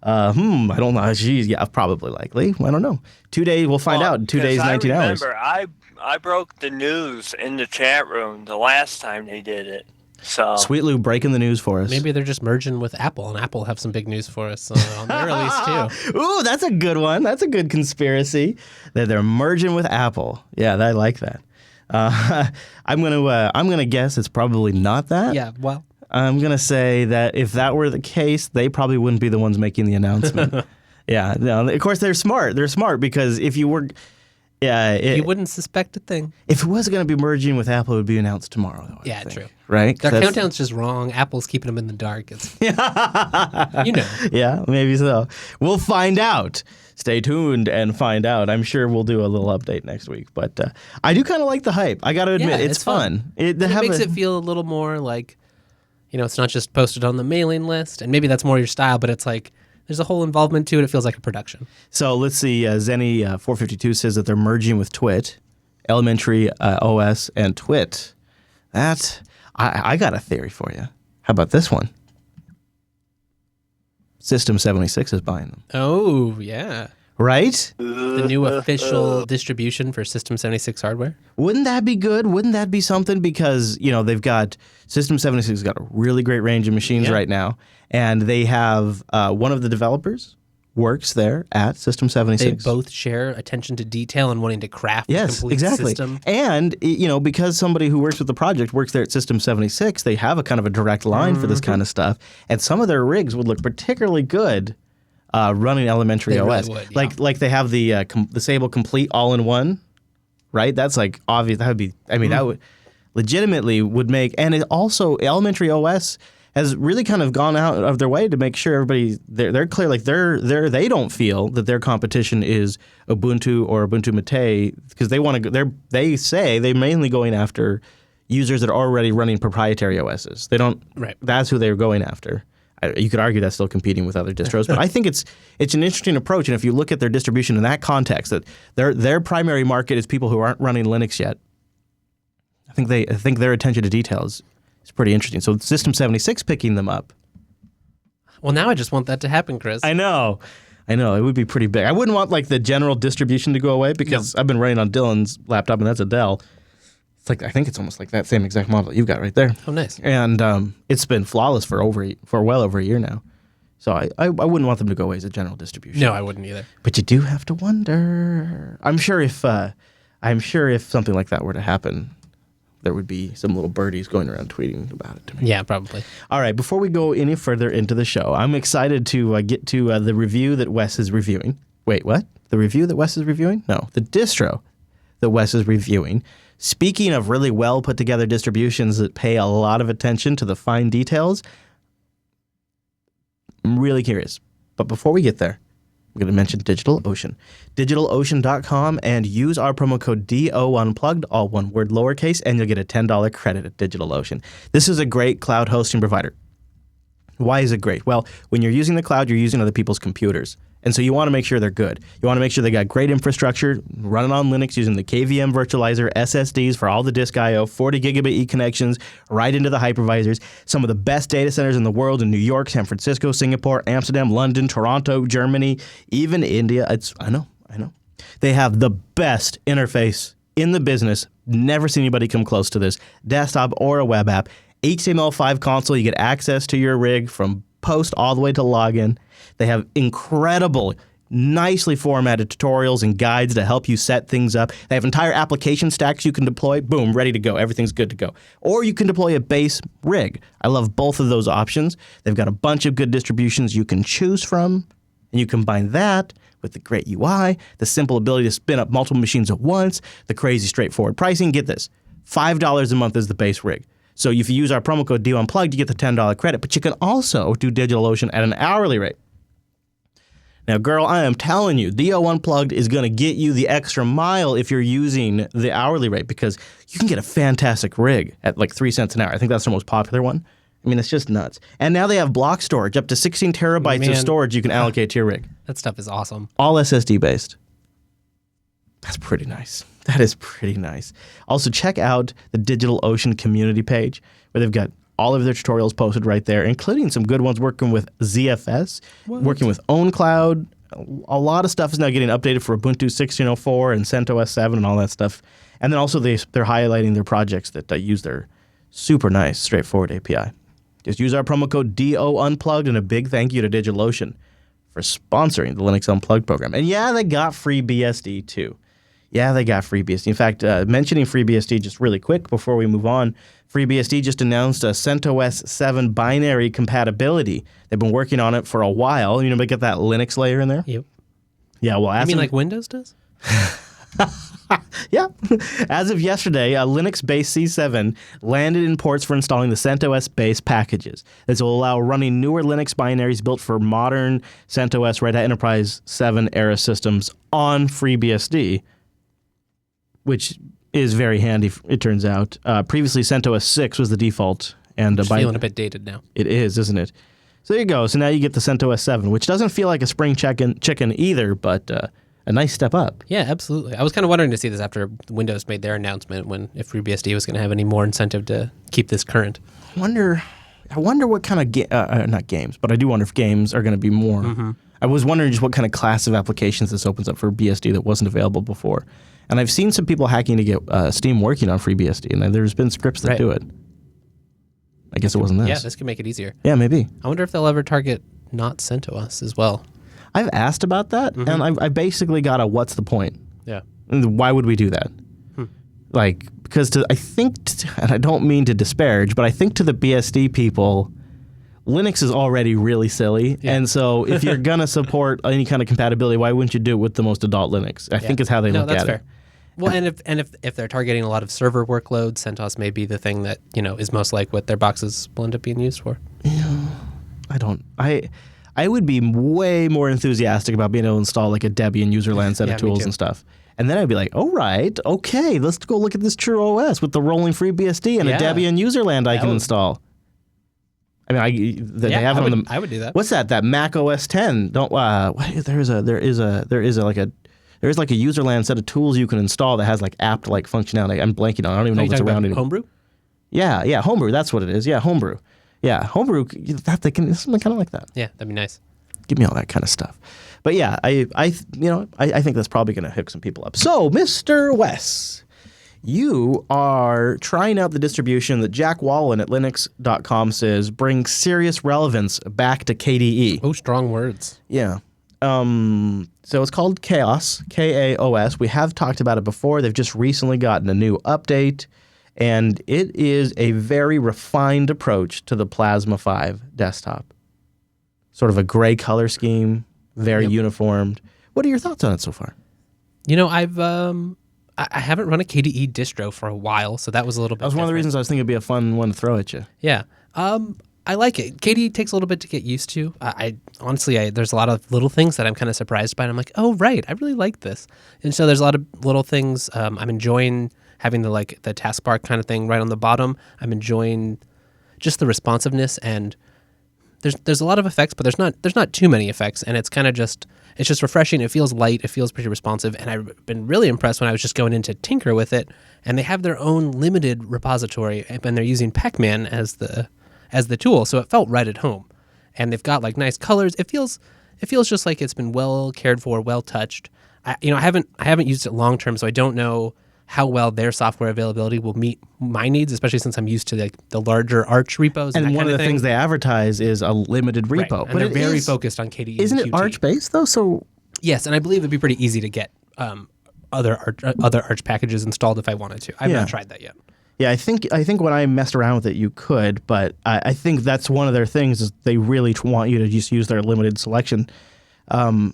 don't know. Geez, yeah, probably likely. I don't know. 2 days. We'll find out. 2 days, 19 hours. Remember, I broke the news in the chat room the last time they did it. So Sweet Lou breaking the news for us. Maybe they're just merging with Apple, and Apple will have some big news for us on their release too. Ooh, that's a good one. That's a good conspiracy. They're merging with Apple. Yeah, I like that. I'm gonna guess it's probably not that. Yeah, well, I'm gonna say that if that were the case, they probably wouldn't be the ones making the announcement. Yeah, no, of course they're smart. They're smart because if you were. Yeah, you wouldn't suspect a thing. If it was going to be merging with Apple, it would be announced tomorrow. Though, yeah, true. Right? Their countdown's just wrong. Apple's keeping them in the dark. Yeah, maybe so. We'll find out. Stay tuned and find out. I'm sure we'll do a little update next week. But I do kind of like the hype. I got to admit, it's fun. It makes it feel a little more like, it's not just posted on the mailing list, and maybe that's more your style, but it's like, there's a whole involvement to it. It feels like a production. So let's see. Zenny452 says that they're merging with Twit, Elementary OS, and Twit. I got a theory for you. How about this one? System76 is buying them. Oh, yeah. Right? The new official distribution for System76 hardware. Wouldn't that be good? Wouldn't that be something? Because, they've got System76 has got a really great range of machines right now. And they have one of the developers works there at System76. They both share attention to detail and wanting to craft a complete system. And, because somebody who works with the project works there at System76, they have a kind of a direct line for this kind of stuff. And some of their rigs would look particularly good running Elementary OS. Really would, yeah. Like they have the Sable Complete all-in-one, right? That's like obvious. That would be, that would legitimately would make, and it also Elementary OS has really kind of gone out of their way to make sure everybody they're clear, like they don't feel that their competition is Ubuntu or Ubuntu Mate because they say they're mainly going after users that are already running proprietary OSs. They don't. Right. That's who they're going after. You could argue that's still competing with other distros, but I think it's an interesting approach. And if you look at their distribution in that context, that their primary market is people who aren't running Linux yet. I think their attention to detail is pretty interesting. So System76 picking them up. Well, now I just want that to happen, Chris. I know. It would be pretty big. I wouldn't want like the general distribution to go away because I've been running on Dylan's laptop, and that's a Dell. It's like I think it's almost like that same exact model that you've got right there. Oh, nice. And it's been flawless for well over a year now. So I wouldn't want them to go away as a general distribution. No, I wouldn't either. But you do have to wonder. I'm sure if something like that were to happen, there would be some little birdies going around tweeting about it to me. Yeah, probably. All right, before we go any further into the show, I'm excited to get to the review that Wes is reviewing. Wait, what? The review that Wes is reviewing? No, the distro that Wes is reviewing. Speaking of really well put together distributions that pay a lot of attention to the fine details, I'm really curious. But before we get there, I'm going to mention DigitalOcean. DigitalOcean.com and use our promo code DOUnplugged, all one word lowercase, and you'll get a $10 credit at DigitalOcean. This is a great cloud hosting provider. Why is it great? Well, when you're using the cloud, you're using other people's computers. And so you want to make sure they're good. You want to make sure they got great infrastructure, running on Linux using the KVM virtualizer, SSDs for all the disk I/O, 40 gigabit E connections right into the hypervisors. Some of the best data centers in the world in New York, San Francisco, Singapore, Amsterdam, London, Toronto, Germany, even India. I know. They have the best interface in the business. Never seen anybody come close to this. Desktop or a web app. HTML5 console. You get access to your rig from post all the way to login. They have incredible, nicely formatted tutorials and guides to help you set things up. They have entire application stacks you can deploy. Boom, ready to go. Everything's good to go. Or you can deploy a base rig. I love both of those options. They've got a bunch of good distributions you can choose from, and you combine that with the great UI, the simple ability to spin up multiple machines at once, the crazy straightforward pricing. Get this, $5 a month is the base rig. So if you use our promo code Unplugged, you get the $10 credit, but you can also do DigitalOcean at an hourly rate. Now, girl, I am telling you, Unplugged is going to get you the extra mile if you're using the hourly rate, because you can get a fantastic rig at like 3 cents an hour. I think that's the most popular one. I mean, it's just nuts. And now they have block storage, up to 16 terabytes of storage you can allocate to your rig. That stuff is awesome. All SSD based. That's pretty nice. That is pretty nice. Also, check out the DigitalOcean community page, where they've got all of their tutorials posted right there, including some good ones working with ZFS, working with OwnCloud. A lot of stuff is now getting updated for Ubuntu 16.04 and CentOS 7 and all that stuff. And then also they're highlighting their projects that use their super nice, straightforward API. Just use our promo code DOUnplugged, and a big thank you to DigitalOcean for sponsoring the Linux Unplugged program. And yeah, they got FreeBSD too. Yeah, they got FreeBSD. In fact, mentioning FreeBSD just really quick before we move on, FreeBSD just announced a CentOS 7 binary compatibility. They've been working on it for a while. You know, they get that Linux layer in there? Yep. Yeah, well, You mean like Windows does? Yeah. As of yesterday, Linux-based C7 landed in ports for installing the CentOS-based packages. This will allow running newer Linux binaries built for modern CentOS Red Hat Enterprise 7 era systems on FreeBSD, which is very handy, it turns out. Previously, CentOS 6 was the default. And feeling a bit dated now. It is, isn't it? So there you go. So now you get the CentOS 7, which doesn't feel like a spring chicken either, but a nice step up. Yeah, absolutely. I was kind of wondering to see this after Windows made their announcement, if FreeBSD was going to have any more incentive to keep this current. I wonder what kind of not games, but I do wonder if games are going to be more. Mm-hmm. I was wondering just what kind of class of applications this opens up for BSD that wasn't available before. And I've seen some people hacking to get Steam working on FreeBSD, and there's been scripts that do it. I guess it wasn't this. Yeah, this could make it easier. Yeah, maybe. I wonder if they'll ever target not CentOS as well. I've asked about that, and I basically got a what's the point? Yeah. And why would we do that? Like, because and I don't mean to disparage, but I think to the BSD people, Linux is already really silly. Yeah. And so if you're going to support any kind of compatibility, why wouldn't you do it with the most adult Linux? I think is how they look at fair. it. Well, and if they're targeting a lot of server workloads, CentOS may be the thing that, is most like what their boxes will end up being used for. Yeah. I would be way more enthusiastic about being able to install like a Debian userland set of tools and stuff. And then I'd be like, all right, okay, let's go look at this true OS with the rolling FreeBSD and a Debian userland I can install. I mean, they have it on the. I would do that. What's that? That Mac OS 10. Don't. There is like a userland set of tools you can install that has like apt-like functionality. I'm blanking on. I don't even know if it's around anymore. Homebrew? Yeah, Homebrew. That's what it is. Yeah, Homebrew. Yeah, Homebrew. Something kind of like that. Yeah, that'd be nice. Give me all that kind of stuff. But yeah, I think that's probably going to hook some people up. So, Mr. Wes, you are trying out the distribution that Jack Wallen at Linux.com says brings serious relevance back to KDE. Oh, strong words. Yeah. So it's called Chaos, K-A-O-S. We have talked about it before. They've just recently gotten a new update, and it is a very refined approach to the Plasma 5 desktop. Sort of a gray color scheme, very uniformed. What are your thoughts on it so far? I haven't run a KDE distro for a while, so that was a little bit That was one of the reasons I was thinking it'd be a fun one to throw at you. Yeah. I like it. KDE takes a little bit to get used to. I honestly, there's a lot of little things that I'm kind of surprised by, and I'm like, oh, right, I really like this. And so there's a lot of little things. I'm enjoying having the taskbar kind of thing right on the bottom. I'm enjoying just the responsiveness and there's a lot of effects, but there's not too many effects, and it's kind of just refreshing. It feels light. It feels pretty responsive, and I've been really impressed when I was just going in to tinker with it. And they have their own limited repository, and they're using Pacman as the tool, so it felt right at home. And they've got like nice colors. It feels just like it's been well cared for, well touched. I haven't used it long term, so I don't know how well their software availability will meet my needs, especially since I'm used to the larger Arch repos. And one of the things they advertise is a limited repo. Right. And but they're very focused on KDE. Isn't and it Qt. Arch based though? So yes, and I believe it'd be pretty easy to get other Arch packages installed if I wanted to. I've not tried that yet. Yeah, I think when I messed around with it, you could, but I think that's one of their things is they really want you to just use their limited selection. But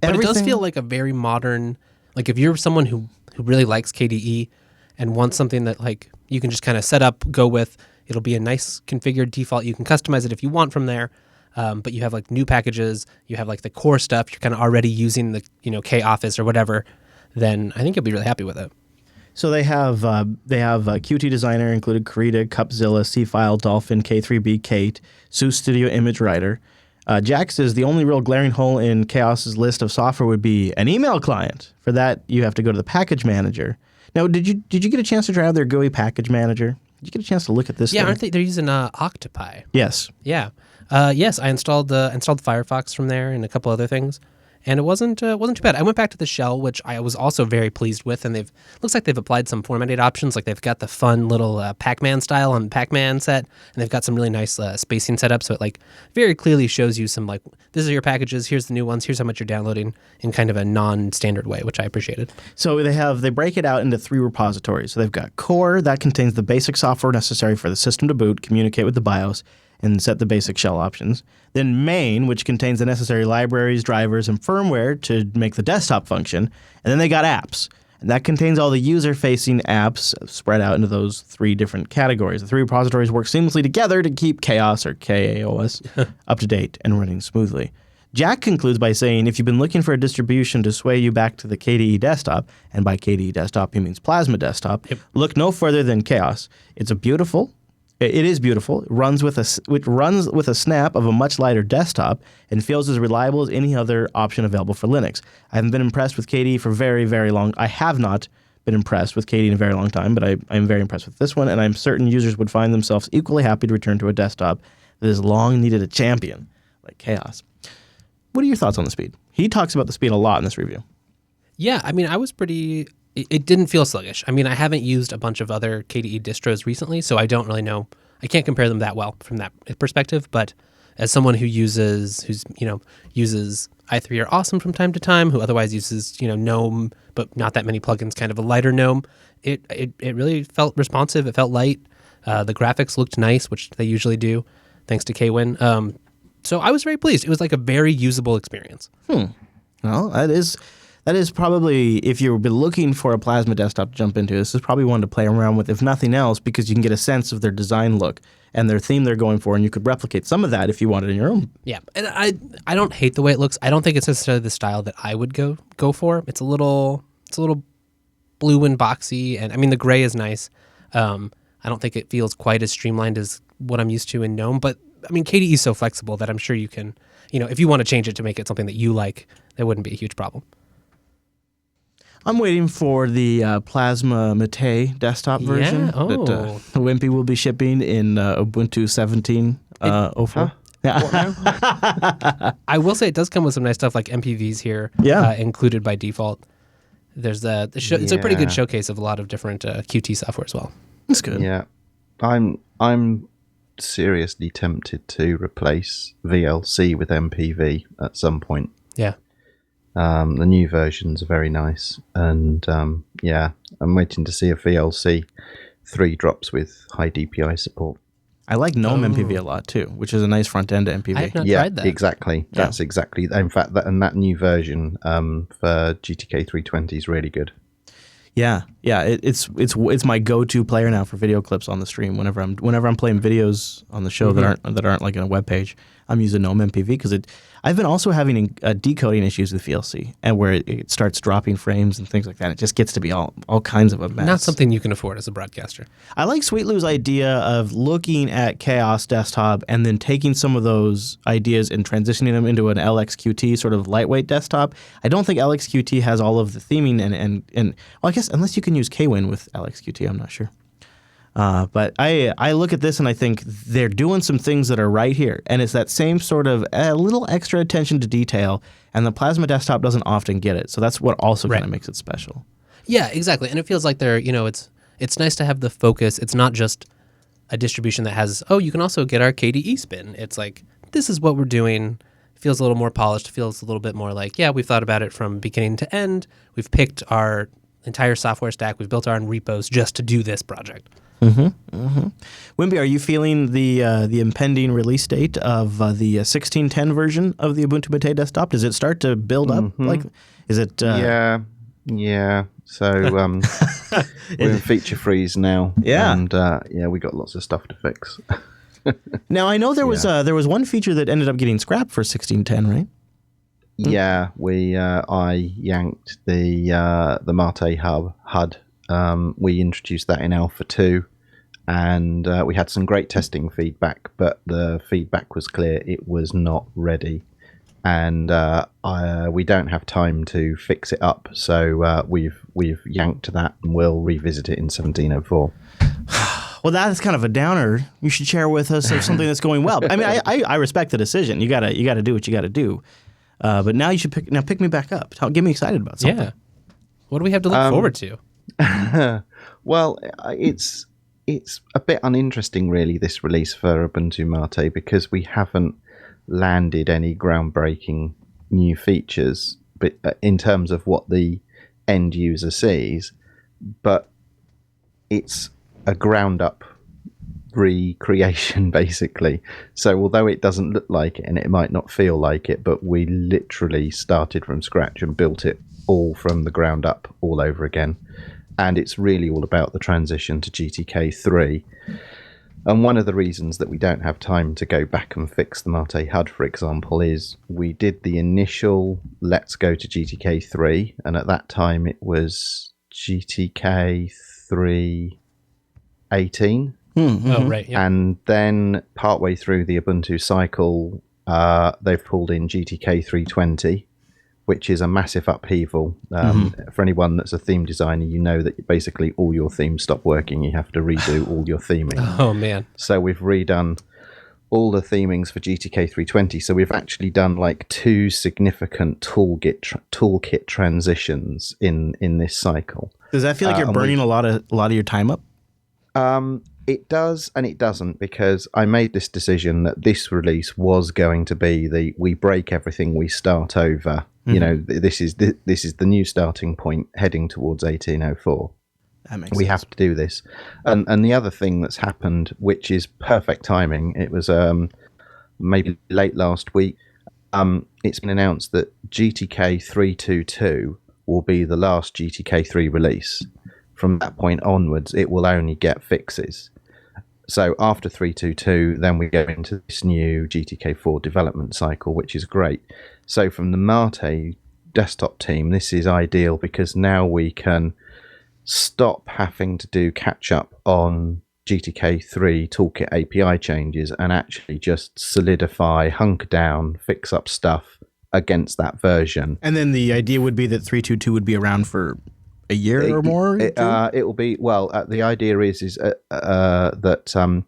it does feel like a very modern, like if you're someone who really likes KDE and wants something that like you can just kind of set up, go with, it'll be a nice configured default. You can customize it if you want from there. But you have like new packages, you have like the core stuff, you're kind of already using the K-Office or whatever, then I think you'll be really happy with it. So they have Qt Designer included Krita, Cupzilla, C-File, Dolphin, K3B, Kate, SUSE Studio Image Writer. Jack says the only real glaring hole in Chaos's list of software would be an email client. For that, you have to go to the package manager. Now, did you get a chance to try out their GUI package manager? Did you get a chance to look at this? Yeah, thing? aren't they're using Octopi? Yes. Yeah. Yes, I installed Firefox from there and a couple other things, and it wasn't too bad. I went back to the shell, which I was also very pleased with, and looks like they've applied some formatting options. Like they've got the fun little Pac-Man style on the Pac-Man set, and they've got some really nice spacing set up, so it like very clearly shows you some like, this are your packages, here's the new ones, here's how much you're downloading in kind of a non-standard way, which I appreciated. So they break it out into 3 repositories. So they've got core, that contains the basic software necessary for the system to boot, communicate with the BIOS, and set the basic shell options. Then main, which contains the necessary libraries, drivers, and firmware to make the desktop function. And then they got apps. And that contains all the user-facing apps spread out into those 3 different categories. The 3 repositories work seamlessly together to keep Chaos, or KAOS, up to date and running smoothly. Jack concludes by saying, if you've been looking for a distribution to sway you back to the KDE desktop, and by KDE desktop he means Plasma desktop, look no further than Chaos. It is beautiful. It runs with a snap of a much lighter desktop and feels as reliable as any other option available for Linux. I haven't been impressed with KDE for very, very long. I have not been impressed with KDE in a very long time, but I'm very impressed with this one, and I'm certain users would find themselves equally happy to return to a desktop that has long needed a champion like Chaos. What are your thoughts on the speed? He talks about the speed a lot in this review. Yeah, I mean, it didn't feel sluggish. I mean, I haven't used a bunch of other KDE distros recently, so I don't really know. I can't compare them that well from that perspective, but as someone who uses i3 or Awesome from time to time, who otherwise uses, GNOME, but not that many plugins, kind of a lighter GNOME, it really felt responsive. It felt light. The graphics looked nice, which they usually do, thanks to Kwin. So I was very pleased. It was like a very usable experience. Well, that is probably, if you've been looking for a Plasma desktop to jump into, this is probably one to play around with, if nothing else, because you can get a sense of their design look and their theme they're going for, and you could replicate some of that if you wanted in your own. Yeah, and I don't hate the way it looks. I don't think it's necessarily the style that I would go for. It's a little blue and boxy, and I mean the gray is nice. I don't think it feels quite as streamlined as what I'm used to in GNOME, but I mean KDE is so flexible that I'm sure you can, if you want to change it to make it something that you like, that wouldn't be a huge problem. I'm waiting for the Plasma Mate desktop version that Wimpy will be shipping in Ubuntu 17.04. I will say it does come with some nice stuff like MPVs here, included by default. There's it's a pretty good showcase of a lot of different Qt software as well. That's good. Yeah, I'm seriously tempted to replace VLC with MPV at some point. Yeah. The new versions are very nice, and I'm waiting to see if VLC 3 drops with high DPI support. I like GNOME MPV a lot too, which is a nice front end to MPV. I have not tried that. Exactly. Yeah. That's exactly. In fact, that new version for GTK 320 is really good. Yeah. It's my go-to player now for video clips on the stream. Whenever I'm playing videos on the show that aren't like on a web page, I'm using GNOME MPV because I've been also having decoding issues with VLC, and where it starts dropping frames and things like that. It just gets to be all kinds of a mess. Not something you can afford as a broadcaster. I like Sweet Lou's idea of looking at Chaos Desktop and then taking some of those ideas and transitioning them into an LXQT sort of lightweight desktop. I don't think LXQT has all of the theming and well, I guess unless you can use KWin with LXQT, I'm not sure. But I look at this and I think they're doing some things that are right here. And it's that same sort of a little extra attention to detail, and the Plasma desktop doesn't often get it. So that's what also kind of makes it special. Yeah, exactly. And it feels like it's nice to have the focus. It's not just a distribution that has, you can also get our KDE spin. It's like, this is what we're doing. It feels a little more polished. It feels a little bit more like, we've thought about it from beginning to end. We've picked our entire software stack. We've built our own repos just to do this project. Wimpy, are you feeling the impending release date of the 16.10 version of the Ubuntu Mate desktop? Does it start to build up? Like, is it? Yeah. So we're in feature freeze now. Yeah, and we got lots of stuff to fix. Now I know there was one feature that ended up getting scrapped for 16.10, right? Yeah, I yanked the Mate HUD. We introduced that in Alpha 2, and we had some great testing feedback, but the feedback was clear it was not ready, and we don't have time to fix it up, so we've yanked that, and we'll revisit it in 1704. Well, that's kind of a downer. You should share with us of something that's going well. I mean, I respect the decision. You gotta do what you gotta do, but now you should pick me back up. Get me excited about something. Yeah. What do we have to look forward to? Well, it's a bit uninteresting, really, this release for Ubuntu Mate, because we haven't landed any groundbreaking new features, but in terms of what the end user sees. But it's a ground-up recreation, basically. So although it doesn't look like it and it might not feel like it, but we literally started from scratch and built it all from the ground up all over again. And it's really all about the transition to GTK3. And one of the reasons that we don't have time to go back and fix the Mate HUD, for example, is we did the initial let's go to GTK3, and at that time it was GTK 3.18. Oh, right. Yeah. And then partway through the Ubuntu cycle, they've pulled in GTK 3.20, which is a massive upheaval. For anyone that's a theme designer, you know that basically all your themes stop working. You have to redo all your theming. Oh, man. So we've redone all the themings for GTK 3.20. So we've actually done like 2 significant toolkit transitions in this cycle. Does that feel like you're burning a lot of your time up? It does and it doesn't, because I made this decision that this release was going to be we break everything, we start over. You know, this is the new starting point heading towards 1804. That makes sense. We have to do this. And the other thing that's happened, which is perfect timing, it was maybe late last week, it's been announced that GTK 3.22 will be the last GTK3 release. From that point onwards, it will only get fixes. So after 3.22, then we go into this new GTK4 development cycle, which is great. So from the Mate desktop team, this is ideal, because now we can stop having to do catch-up on GTK3 toolkit API changes and actually just solidify, hunker down, fix up stuff against that version. And then the idea would be that 3.22 would be around for a year or more? It will be, well, the idea is that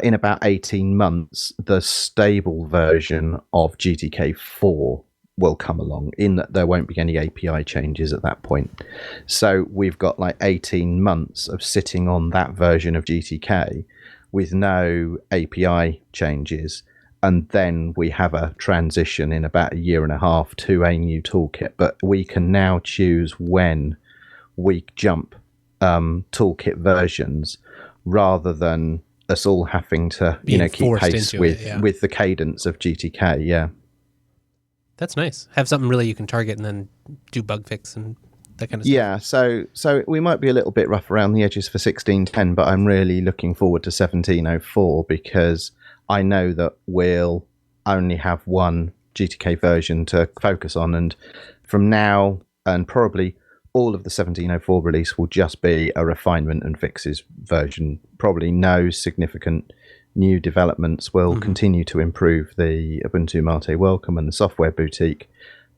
in about 18 months, the stable version of GTK4 will come along, in that there won't be any API changes at that point. So we've got like 18 months of sitting on that version of GTK with no API changes. And then we have a transition in about a year and a half to a new toolkit. But we can now choose when we jump toolkit versions, rather than us all having to keep pace with the cadence of GTK. Yeah, that's nice. Have something really you can target and then do bug fix and that kind of stuff. Yeah, so we might be a little bit rough around the edges for 16.10, but I'm really looking forward to 17.04, because I know that we'll only have one GTK version to focus on, and from now and probably all of the 1704 release will just be a refinement and fixes version. Probably no significant new developments. Will continue to improve the Ubuntu Mate welcome and the software boutique.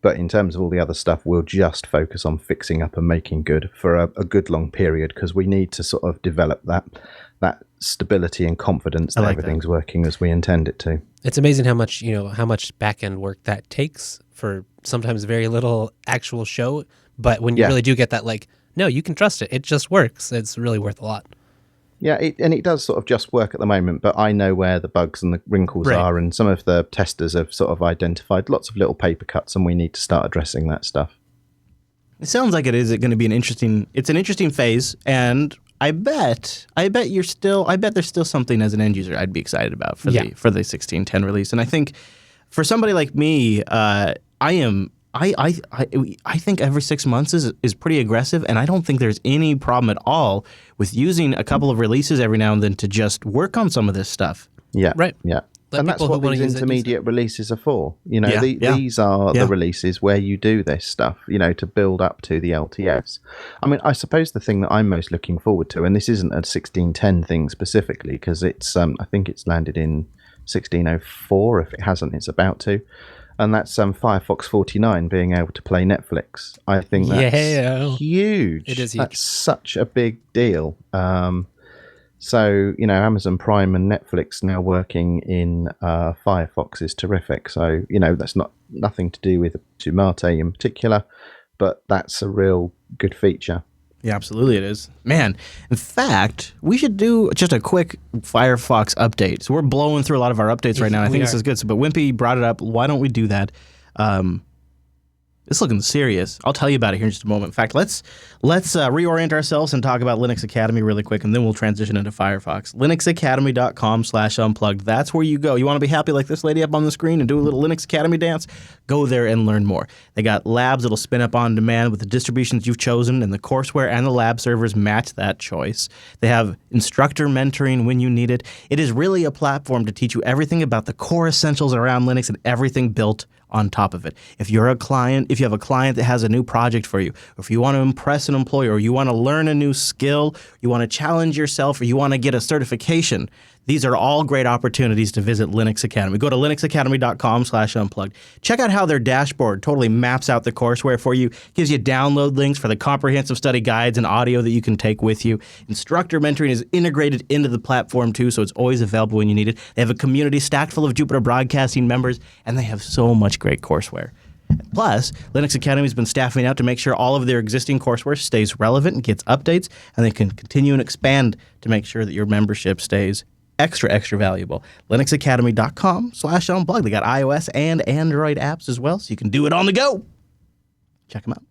But in terms of all the other stuff, we'll just focus on fixing up and making good for a good long period, because we need to sort of develop that stability and confidence that everything's working as we intend it to. It's amazing how much back end work that takes for sometimes very little actual show. But when you really do get that, like, no, you can trust it. It just works. It's really worth a lot. Yeah, it does sort of just work at the moment, but I know where the bugs and the wrinkles are, and some of the testers have sort of identified lots of little paper cuts, and we need to start addressing that stuff. It sounds like it is going to be an interesting phase, and I bet there's still something as an end user I'd be excited about for the 1610 release. And I think for somebody like me, I think every 6 months is pretty aggressive, and I don't think there's any problem at all with using a couple of releases every now and then to just work on some of this stuff. Yeah, right. Yeah, and that's what these intermediate releases are for. You know, these are the releases where you do this stuff, you know, to build up to the LTS. I mean, I suppose the thing that I'm most looking forward to, and this isn't a 1610 thing specifically, because it's I think it's landed in 1604. If it hasn't, it's about to. And that's Firefox 49 being able to play Netflix. I think that's huge. It is huge. That's such a big deal. So, you know, Amazon Prime and Netflix now working in Firefox is terrific. So, you know, that's nothing to do with Mate in particular, but that's a real good feature. Yeah, absolutely it is. Man, in fact, we should do just a quick Firefox update. So we're blowing through a lot of our updates right now. I think this is good. So, but Wimpy brought it up. Why don't we do that? It's looking serious. I'll tell you about it here in just a moment. In fact, let's reorient ourselves and talk about Linux Academy really quick, and then we'll transition into Firefox. linuxacademy.com/unplugged. That's where you go. You want to be happy like this lady up on the screen and do a little Linux Academy dance? Go there and learn more. They got labs that'll spin up on demand with the distributions you've chosen, and the courseware and the lab servers match that choice. They have instructor mentoring when you need it. It is really a platform to teach you everything about the core essentials around Linux and everything built on top of it. If you have a client that has a new project for you, or if you want to impress an employer, or you want to learn a new skill, you want to challenge yourself, or you want to get a certification, these are all great opportunities to visit Linux Academy. Go to linuxacademy.com/unplugged. Check out how their dashboard totally maps out the courseware for you, gives you download links for the comprehensive study guides and audio that you can take with you. Instructor mentoring is integrated into the platform too, so it's always available when you need it. They have a community stacked full of Jupiter Broadcasting members, and they have so much great courseware. Plus, Linux Academy has been staffing out to make sure all of their existing courseware stays relevant and gets updates, and they can continue and expand to make sure that your membership stays extra valuable. linuxacademy.com/unplugged. They got iOS and Android apps as well, so you can do it on the go. Check them out.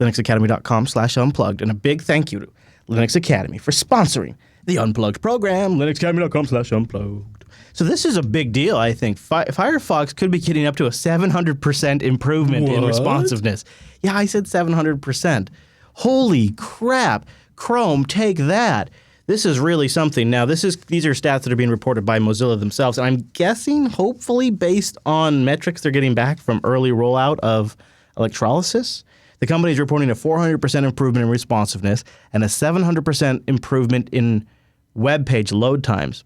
linuxacademy.com/unplugged. And a big thank you to Linux Academy for sponsoring the Unplugged program. linuxacademy.com/unplugged. So this is a big deal, I think. Firefox could be getting up to a 700% improvement in responsiveness. Yeah, I said 700%. Holy crap. Chrome, take that. This is really something. Now, these are stats that are being reported by Mozilla themselves, and I'm guessing, hopefully, based on metrics they're getting back from early rollout of electrolysis. The company is reporting a 400% improvement in responsiveness and a 700% improvement in web page load times.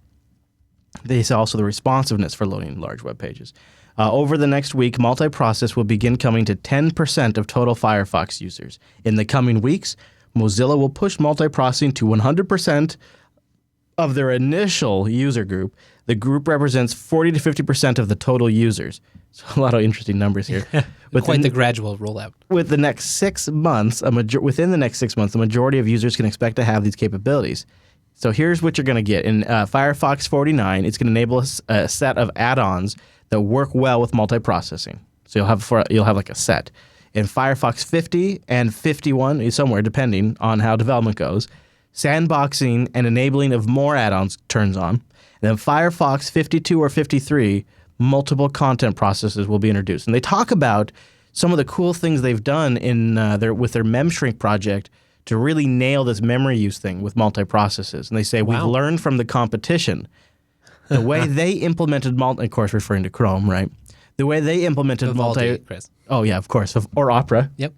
They say also the responsiveness for loading large web pages. Over the next week, multiprocess will begin coming to 10% of total Firefox users. In the coming weeks, Mozilla will push multiprocessing to 100% of their initial user group. The group represents 40 to 50% of the total users. So a lot of interesting numbers here. Quite the gradual rollout. Within the next 6 months, the majority of users can expect to have these capabilities. So here's what you're going to get. In Firefox 49, it's going to enable a set of add-ons that work well with multiprocessing. So you'll have like a set. In Firefox 50 and 51, somewhere depending on how development goes, sandboxing and enabling of more add-ons turns on. And then Firefox 52 or 53, multiple content processes will be introduced. And they talk about some of the cool things they've done with their MemShrink project to really nail this memory use thing with multiprocesses. And they say, we've learned from the competition the way they implemented of course, referring to Chrome, right? The way they implemented Vivaldi, Chris. Oh yeah, of course, or Opera. Yep.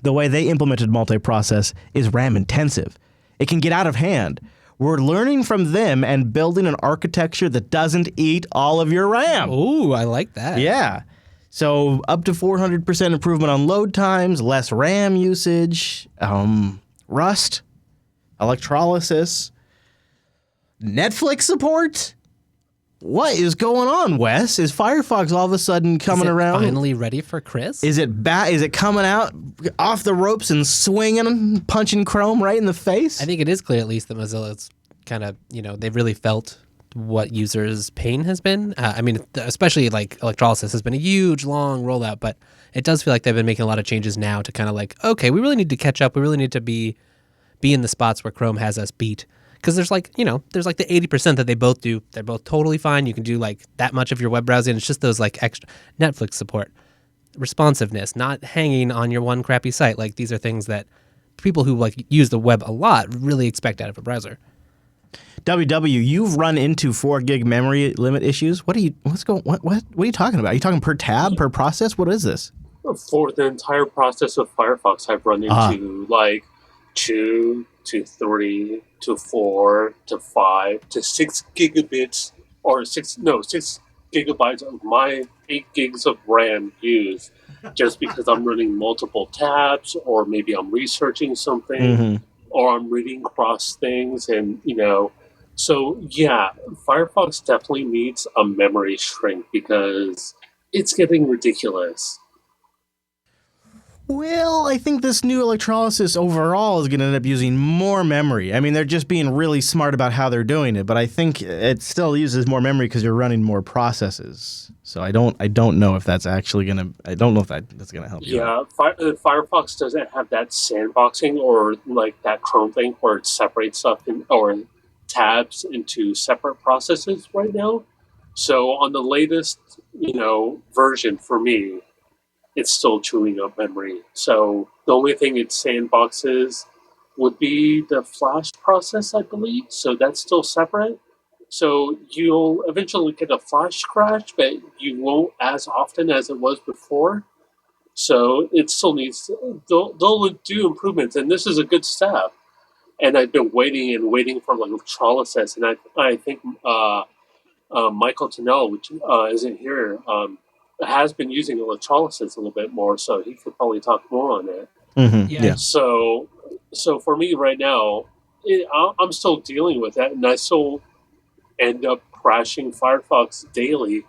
The way they implemented multi-process is RAM intensive. It can get out of hand. We're learning from them and building an architecture that doesn't eat all of your RAM. Ooh, I like that. Yeah. So up to 400% improvement on load times, less RAM usage, Rust, electrolysis, Netflix support. What is going on, Wes? Is Firefox all of a sudden coming around? Finally ready for Chris? Is it Is it coming out off the ropes and swinging, punching Chrome right in the face? I think it is clear, at least, that Mozilla's kind of, they've really felt what users' pain has been. I mean, especially like electrolysis has been a huge, long rollout, but it does feel like they've been making a lot of changes now to kind of like, okay, we really need to catch up. We really need to be in the spots where Chrome has us beat. Because there's like, there's like the 80% that they both do. They're both totally fine. You can do like that much of your web browsing. It's just those like extra Netflix support, responsiveness, not hanging on your one crappy site. Like these are things that people who like use the web a lot really expect out of a browser. WW, you've run into 4 gig memory limit issues. What are you talking about? Are you talking per tab, per process? What is this? For the entire process of Firefox, I've run into like 2 to 3 to 4 to 5 to 6 gigabits or 6 gigabytes of my 8 gigs of RAM used just because I'm running multiple tabs, or maybe I'm researching something, or I'm reading across things, and so yeah, Firefox definitely needs a memory shrink because it's getting ridiculous. Well, I think this new electrolysis overall is going to end up using more memory. I mean, they're just being really smart about how they're doing it, but I think it still uses more memory because you're running more processes. So I don't know if that's actually going to. I don't know if that's going to help you. Yeah, Firefox doesn't have that sandboxing or like that Chrome thing where it separates stuff or tabs into separate processes right now. So on the latest, version for me, it's still chewing up memory. So the only thing it sandboxes would be the Flash process, I believe. So that's still separate. So you'll eventually get a Flash crash, but you won't as often as it was before. So it still needs, they'll do improvements, and this is a good step. And I've been waiting for electrolysis, and I think Michael Tennell, which isn't here, has been using electrolysis a little bit more, so he could probably talk more on it. Yeah. So for me right now, I'm still dealing with that, and I still end up crashing Firefox daily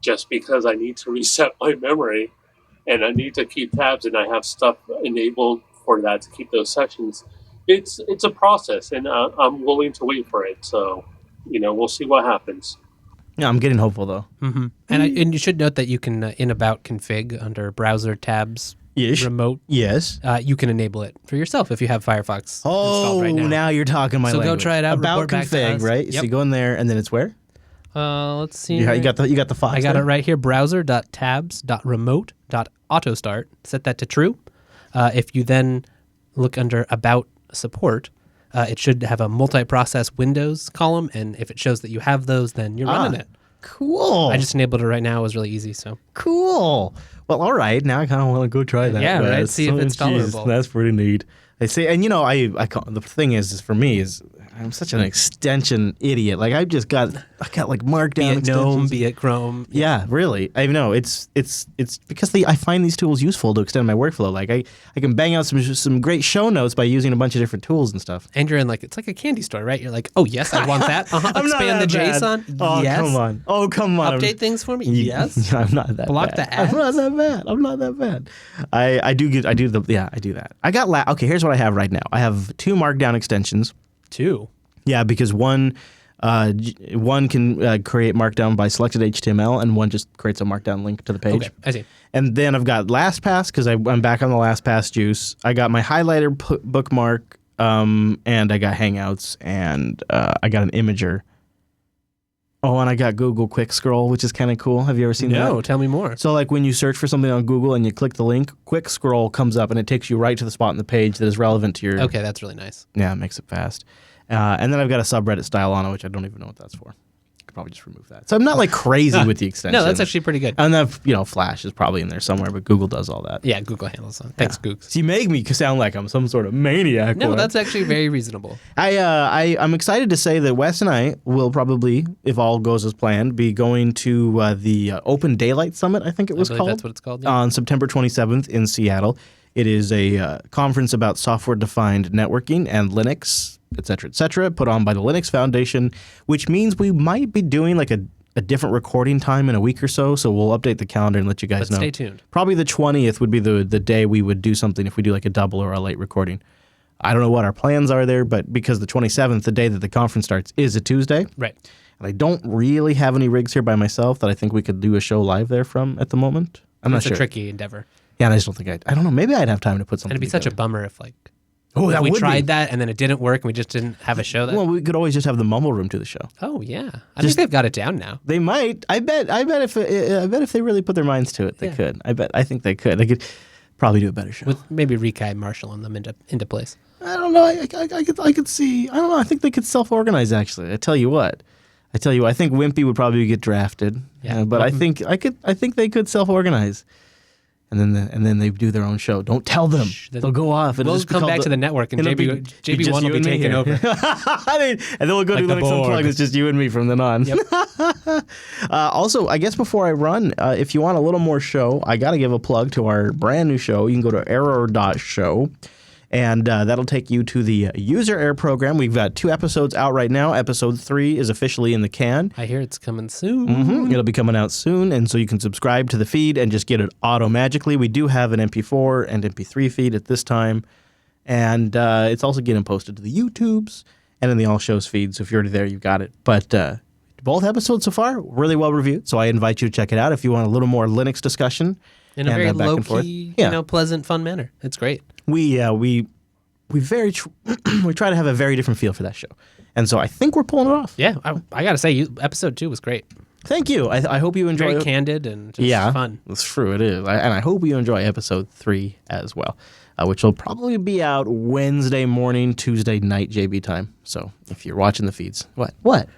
just because I need to reset my memory, and I need to keep tabs, and I have stuff enabled for that to keep those sections. It's a process, and I'm willing to wait for it. So, we'll see what happens. Yeah, I'm getting hopeful though. And you should note that you can in about config under browser tabs remote. Yes. You can enable it for yourself if you have Firefox installed right now. Now you're talking my language. So go try it out. About config, right? Yep. So you go in there, and then it's where? Let's see. You got the Fox. I got it right here. Browser.tabs.remote.autostart. Set that to true. If you then look under about support, it should have a multi-process Windows column, and if it shows that you have those, then you're running it. Cool. I just enabled it right now. It was really easy. So cool. Well, all right. Now I kind of want to go try that. Yeah, right. See if it's tolerable. That's pretty neat. I say, and the thing is for me is I'm such an extension idiot. Like I got like markdown extensions. GNOME, be it Chrome. Yeah, really. I know it's because I find these tools useful to extend my workflow. Like I can bang out some great show notes by using a bunch of different tools and stuff. And you're in it's like a candy store, right? You're like, oh yes, I want that. Expand the JSON. Oh, yes. Come on. Update things for me. Yes. I'm not that Block bad. the ads. I'm not that bad. I do that. I got okay. Here's what I have right now. I have 2 Markdown extensions. 2. Yeah, because one can create Markdown by selected HTML, and one just creates a Markdown link to the page. Okay, I see. And then I've got LastPass because I'm back on the LastPass juice. I got my highlighter bookmark, and I got Hangouts, and I got an Imager. Oh, and I got Google Quick Scroll, which is kind of cool. Have you ever seen that? No, tell me more. So like when you search for something on Google and you click the link, Quick Scroll comes up and it takes you right to the spot on the page that is relevant to your... Okay, that's really nice. Yeah, it makes it fast. And then I've got a subreddit style on it, which I don't even know what that's for. could probably just remove that. So I'm not like crazy with the extension. No, that's actually pretty good. And then, Flash is probably in there somewhere, but Google does all that. Yeah, Google handles that. Thanks, Googs. So you make me sound like I'm some sort of maniac. No, that's actually very reasonable. I'm excited to say that Wes and I will probably, if all goes as planned, be going to the Open Daylight Summit, I think it was called. That's what it's called. Yeah. On September 27th in Seattle. It is a conference about software-defined networking and Linux, et cetera, put on by the Linux Foundation, which means we might be doing like a different recording time in a week or so. So we'll update the calendar and let you guys know. Stay tuned. Probably the 20th would be the day we would do something if we do like a double or a late recording. I don't know what our plans are there, but because the 27th, the day that the conference starts, is a Tuesday. Right. And I don't really have any rigs here by myself that I think we could do a show live there from at the moment. I'm not sure. It's a tricky endeavor. Yeah, and I just don't think I don't know. Maybe I'd have time to put something. And it'd be such a bummer if that we would tried that and then it didn't work and we just didn't have a show. Well, we could always just have the Mumble Room to the show. Oh yeah, I think they've got it down now. They might. I bet if they really put their minds to it, they could. I think they could. They could probably do a better show with maybe Rikai marshalling them into place. I don't know. I could see. I don't know. I think they could self-organize. Actually, I tell you what. I think Wimpy would probably get drafted. Yeah, but I think they could self-organize. And then they do their own show. Don't tell them. They'll go off. We'll just come back to the network, and JB1 will be taking over. And then we'll go to Linux Unplugged. It's just you and me from then on. Yep. Also, I guess before I run, if you want a little more show, I got to give a plug to our brand new show. You can go to error.show. And that'll take you to the user error program. We've got 2 episodes out right now. Episode 3 is officially in the can. I hear it's coming soon. Mm-hmm. It'll be coming out soon, and so you can subscribe to the feed and just get it auto-magically. We do have an MP4 and MP3 feed at this time, and it's also getting posted to the YouTubes and in the All Shows feed, so if you're already there, you've got it. But both episodes so far, really well reviewed, so I invite you to check it out if you want a little more Linux discussion. In a very low-key, pleasant, fun manner. It's great. We try to have a very different feel for that show, and so I think we're pulling it off. Yeah, I gotta say, episode 2 was great. Thank you. I hope you enjoy. Very candid and just fun. That's true. It is, and I hope you enjoy episode 3 as well, which will probably be out Wednesday morning, Tuesday night JB time. So if you're watching the feeds, what?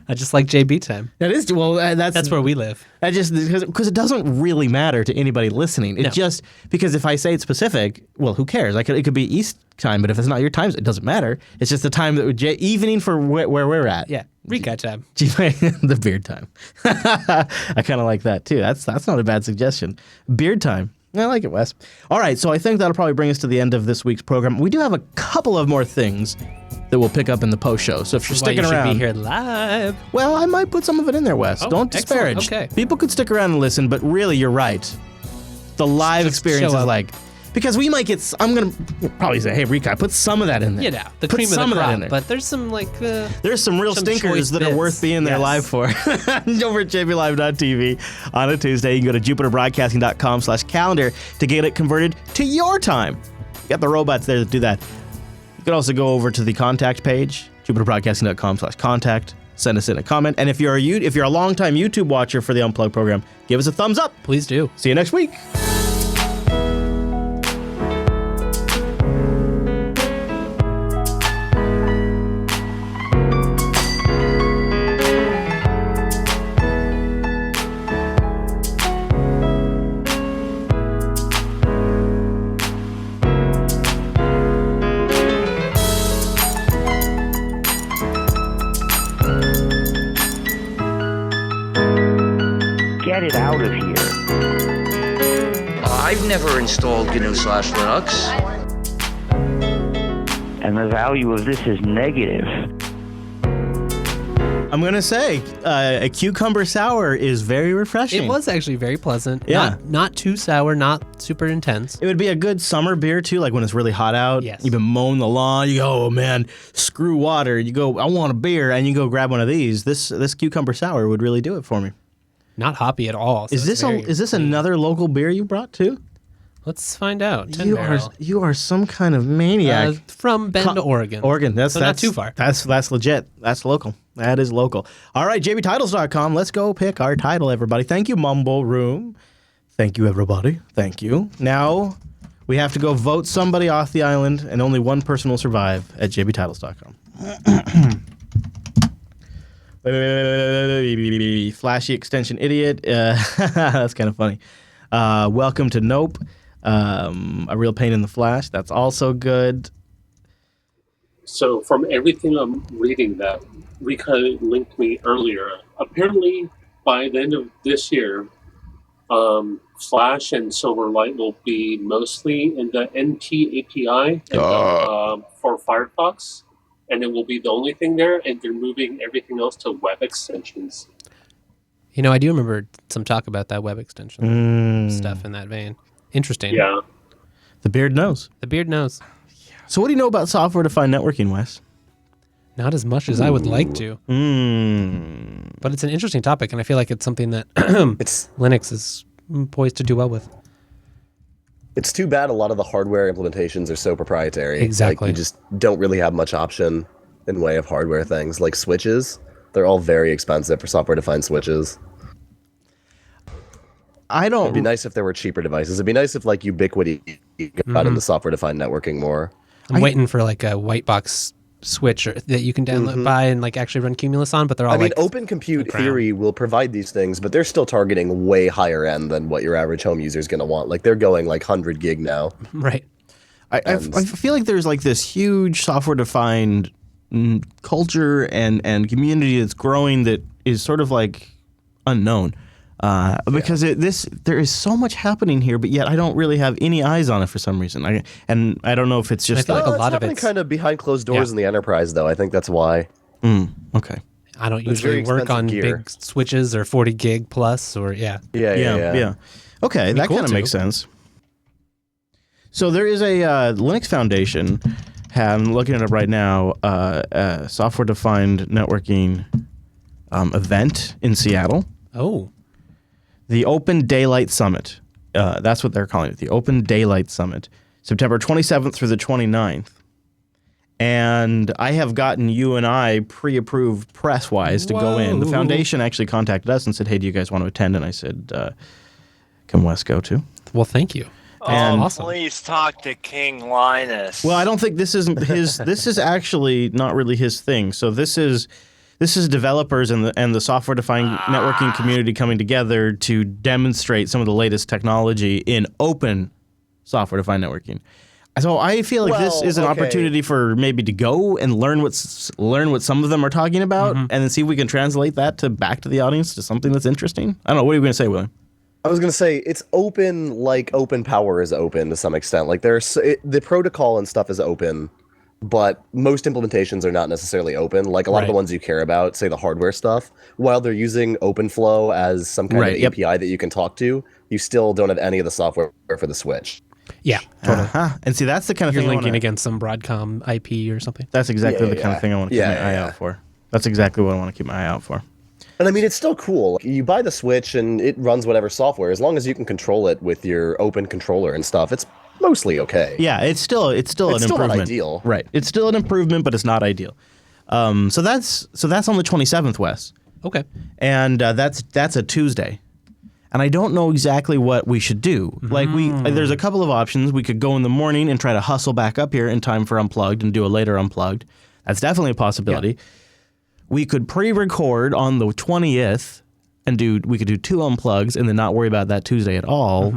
I just like JB time. That is that's where we live. I just because it doesn't really matter to anybody listening. It's just because if I say it's Pacific, well, who cares? It could be East time, but if it's not your time, it doesn't matter. It's just the time that evening for where we're at. Yeah, Rika time. The beard time. I kind of like that too. That's not a bad suggestion. Beard time. I like it, Wes. All right, so I think that'll probably bring us to the end of this week's program. We do have a couple of more things that we'll pick up in the post show. So if you're sticking around, should be here live. Well, I might put some of it in there, Wes. Don't disparage. Okay. People could stick around and listen, but really, you're right. The live experience is because we might get. I'm gonna probably say, "Hey, Rika, put some of that in there." Yeah, the cream of the crop. But there's some there's some real stinkers that are worth being there live for. Over at jblive.tv on a Tuesday, you can go to jupiterbroadcasting.com/calendar to get it converted to your time. You got the robots there that do that. You can also go over to the contact page, jupiterbroadcasting.com/contact. Send us in a comment, and if you're a longtime YouTube watcher for the Unplugged program, give us a thumbs up. Please do. See you next week. Get it out of here. I've never installed GNU/Linux. And the value of this is negative. I'm going to say a cucumber sour is very refreshing. It was actually very pleasant. Yeah. Not too sour, not super intense. It would be a good summer beer, too, like when it's really hot out. Yes. You've been mowing the lawn. You go, oh, man, screw water. You go, I want a beer, and you go grab one of these. This cucumber sour would really do it for me. Not hoppy at all. So is this another local beer you brought, too? Let's find out. You are some kind of maniac. From Bend, Oregon. That's not too far. That's legit. That's local. That is local. All right, jbtitles.com. Let's go pick our title, everybody. Thank you, Mumble Room. Thank you, everybody. Thank you. Now we have to go vote somebody off the island, and only one person will survive at jbtitles.com. Flashy extension idiot. That's kind of funny. Welcome to Nope. A real pain in the flash. That's also good. So from everything I'm reading that Rika linked me earlier, apparently by the end of this year, Flash and Silverlight will be mostly in the NT API for Firefox, and it will be the only thing there, and they're moving everything else to web extensions. You know, I do remember some talk about that web extension stuff in that vein. Interesting. Yeah. The beard knows. The beard knows. So what do you know about software-defined networking, Wes? Not as much as I would like to. But it's an interesting topic, and I feel like it's something that Linux is poised to do well with. It's too bad a lot of the hardware implementations are so proprietary. Exactly. Like, you just don't really have much option in way of hardware things. Like switches, they're all very expensive for software-defined switches. It'd be nice if there were cheaper devices. It'd be nice if like Ubiquiti got into software-defined networking more. I'm waiting for like a white box switch that you can download, buy, and like actually run Cumulus on. But they're all Open Compute Theory will provide these things, but they're still targeting way higher end than what your average home user is going to want. Like they're going like 100 gig now. Right. I feel like there's like this huge software-defined culture and community that's growing that is sort of like unknown. Because there is so much happening here, but yet I don't really have any eyes on it for some reason. I don't know if it's just like a lot of it's kind of behind closed doors in the enterprise, though. I think that's why. Okay. I don't usually work on big switches or 40 gig plus or Yeah. Okay, that kind of makes sense. So there is a Linux Foundation. I'm looking at it right now. A software-defined networking event in Seattle. Oh. The Open Daylight Summit. That's what they're calling it. The Open Daylight Summit. September 27th through the 29th. And I have gotten you and I pre-approved press-wise to go in. The foundation actually contacted us and said, hey, do you guys want to attend? And I said, can Wes go too? Well, thank you. And awesome. Please talk to King Linus. Well, I don't think this isn't his. This is actually not really his thing. So this is developers and the software-defined networking community coming together to demonstrate some of the latest technology in open software-defined networking. So I feel like this is an opportunity for maybe to go and learn what some of them are talking about, and then see if we can translate that back to the audience to something that's interesting. I don't know. What are you going to say, William? I was going to say it's open like open power is open to some extent. Like the protocol and stuff is open. But most implementations are not necessarily open. Like a lot of the ones you care about, say the hardware stuff, while they're using OpenFlow as some kind of API that you can talk to, you still don't have any of the software for the switch. Yeah, totally. And see, that's the kind of thing you're linking against some Broadcom IP or something. That's exactly the kind of thing I want to keep my eye out for. That's exactly what I want to keep my eye out for. And I mean, it's still cool. You buy the Switch and it runs whatever software, as long as you can control it with your open controller and stuff. It's mostly okay. Yeah, it's still an improvement. Not ideal. Right. It's still an improvement, but it's not ideal. So that's on the 27th, Wes. Okay. And that's a Tuesday. And I don't know exactly what we should do. Like there's a couple of options. We could go in the morning and try to hustle back up here in time for Unplugged and do a later Unplugged. That's definitely a possibility. Yeah. We could pre-record on the 20th and we could do 2 Unplugs and then not worry about that Tuesday at all.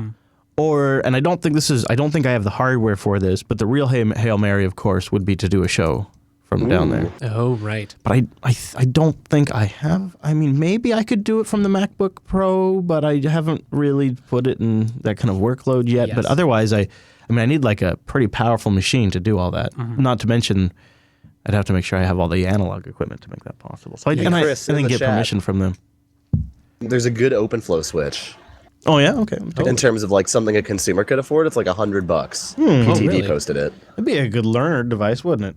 And I don't think I have the hardware for this, but the real Hail Mary, of course, would be to do a show from down there. Oh, right. But I don't think I have. I mean, maybe I could do it from the MacBook Pro, but I haven't really put it in that kind of workload yet. Yes. But otherwise, I need like a pretty powerful machine to do all that. Not to mention, I'd have to make sure I have all the analog equipment to make that possible. So I get permission from them. There's a good OpenFlow switch. Oh yeah, okay. In terms of like something a consumer could afford, it's like $100. PTD posted it. It'd be a good learner device, wouldn't it?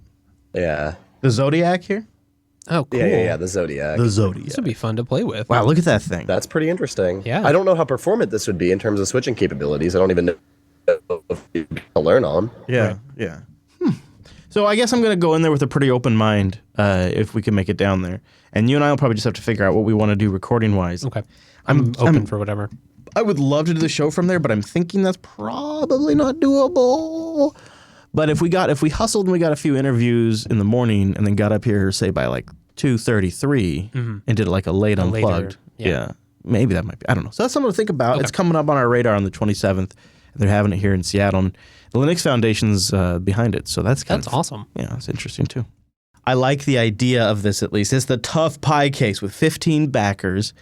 Yeah. The Zodiac here? Oh, cool. Yeah, the Zodiac. The Zodiac. This would be fun to play with. Wow, look at that thing. That's pretty interesting. Yeah. I don't know how performant this would be in terms of switching capabilities. I don't even know if you can learn on. Yeah, yeah. So I guess I'm going to go in there with a pretty open mind if we can make it down there. And you and I will probably just have to figure out what we want to do recording-wise. Okay. I'm open for whatever. I would love to do the show from there, but I'm thinking that's probably not doable. But if we hustled and we got a few interviews in the morning and then got up here, say by like 233 and did like a late Unplugged. Yeah. Maybe that might be. I don't know. So that's something to think about. Okay. It's coming up on our radar on the 27th. They're having it here in Seattle. And the Linux Foundation's behind it. So that's awesome. Yeah, it's interesting too. I like the idea of this at least. It's the Tough Pi case with 15 backers.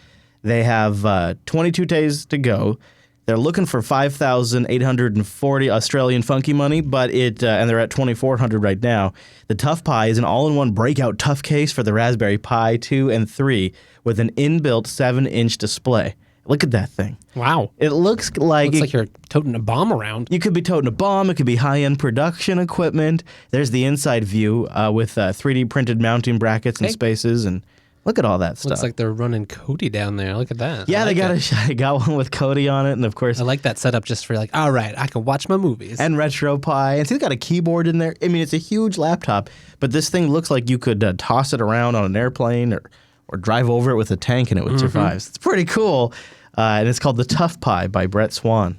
They have 22 days to go. They're looking for 5,840 Australian funky money, but and they're at 2,400 right now. The Tough Pi is an all-in-one breakout tough case for the Raspberry Pi 2 and 3 with an inbuilt 7-inch display. Look at that thing. Wow. It looks like you're toting a bomb around. You could be toting a bomb. It could be high-end production equipment. There's the inside view with 3D printed mounting brackets and spaces, and look at all that stuff. Looks like they're running Kodi down there. Look at that. Yeah, they got one with Kodi on it, and of course, I like that setup just for like, all right, I can watch my movies. And RetroPie, and it's got a keyboard in there. I mean, it's a huge laptop, but this thing looks like you could toss it around on an airplane or drive over it with a tank, and it would survive. It's pretty cool. And it's called The Tough Pi by Brett Swan.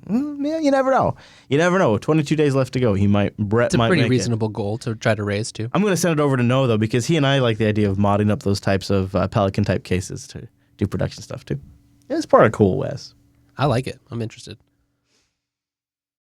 Yeah, you never know. You never know. 22 days left to go. Brett might make it. It's a pretty reasonable goal to try to raise, too. I'm going to send it over to Noah, though, because he and I like the idea of modding up those types of Pelican-type cases to do production stuff, too. Yeah, it's part of cool, Wes. I like it. I'm interested.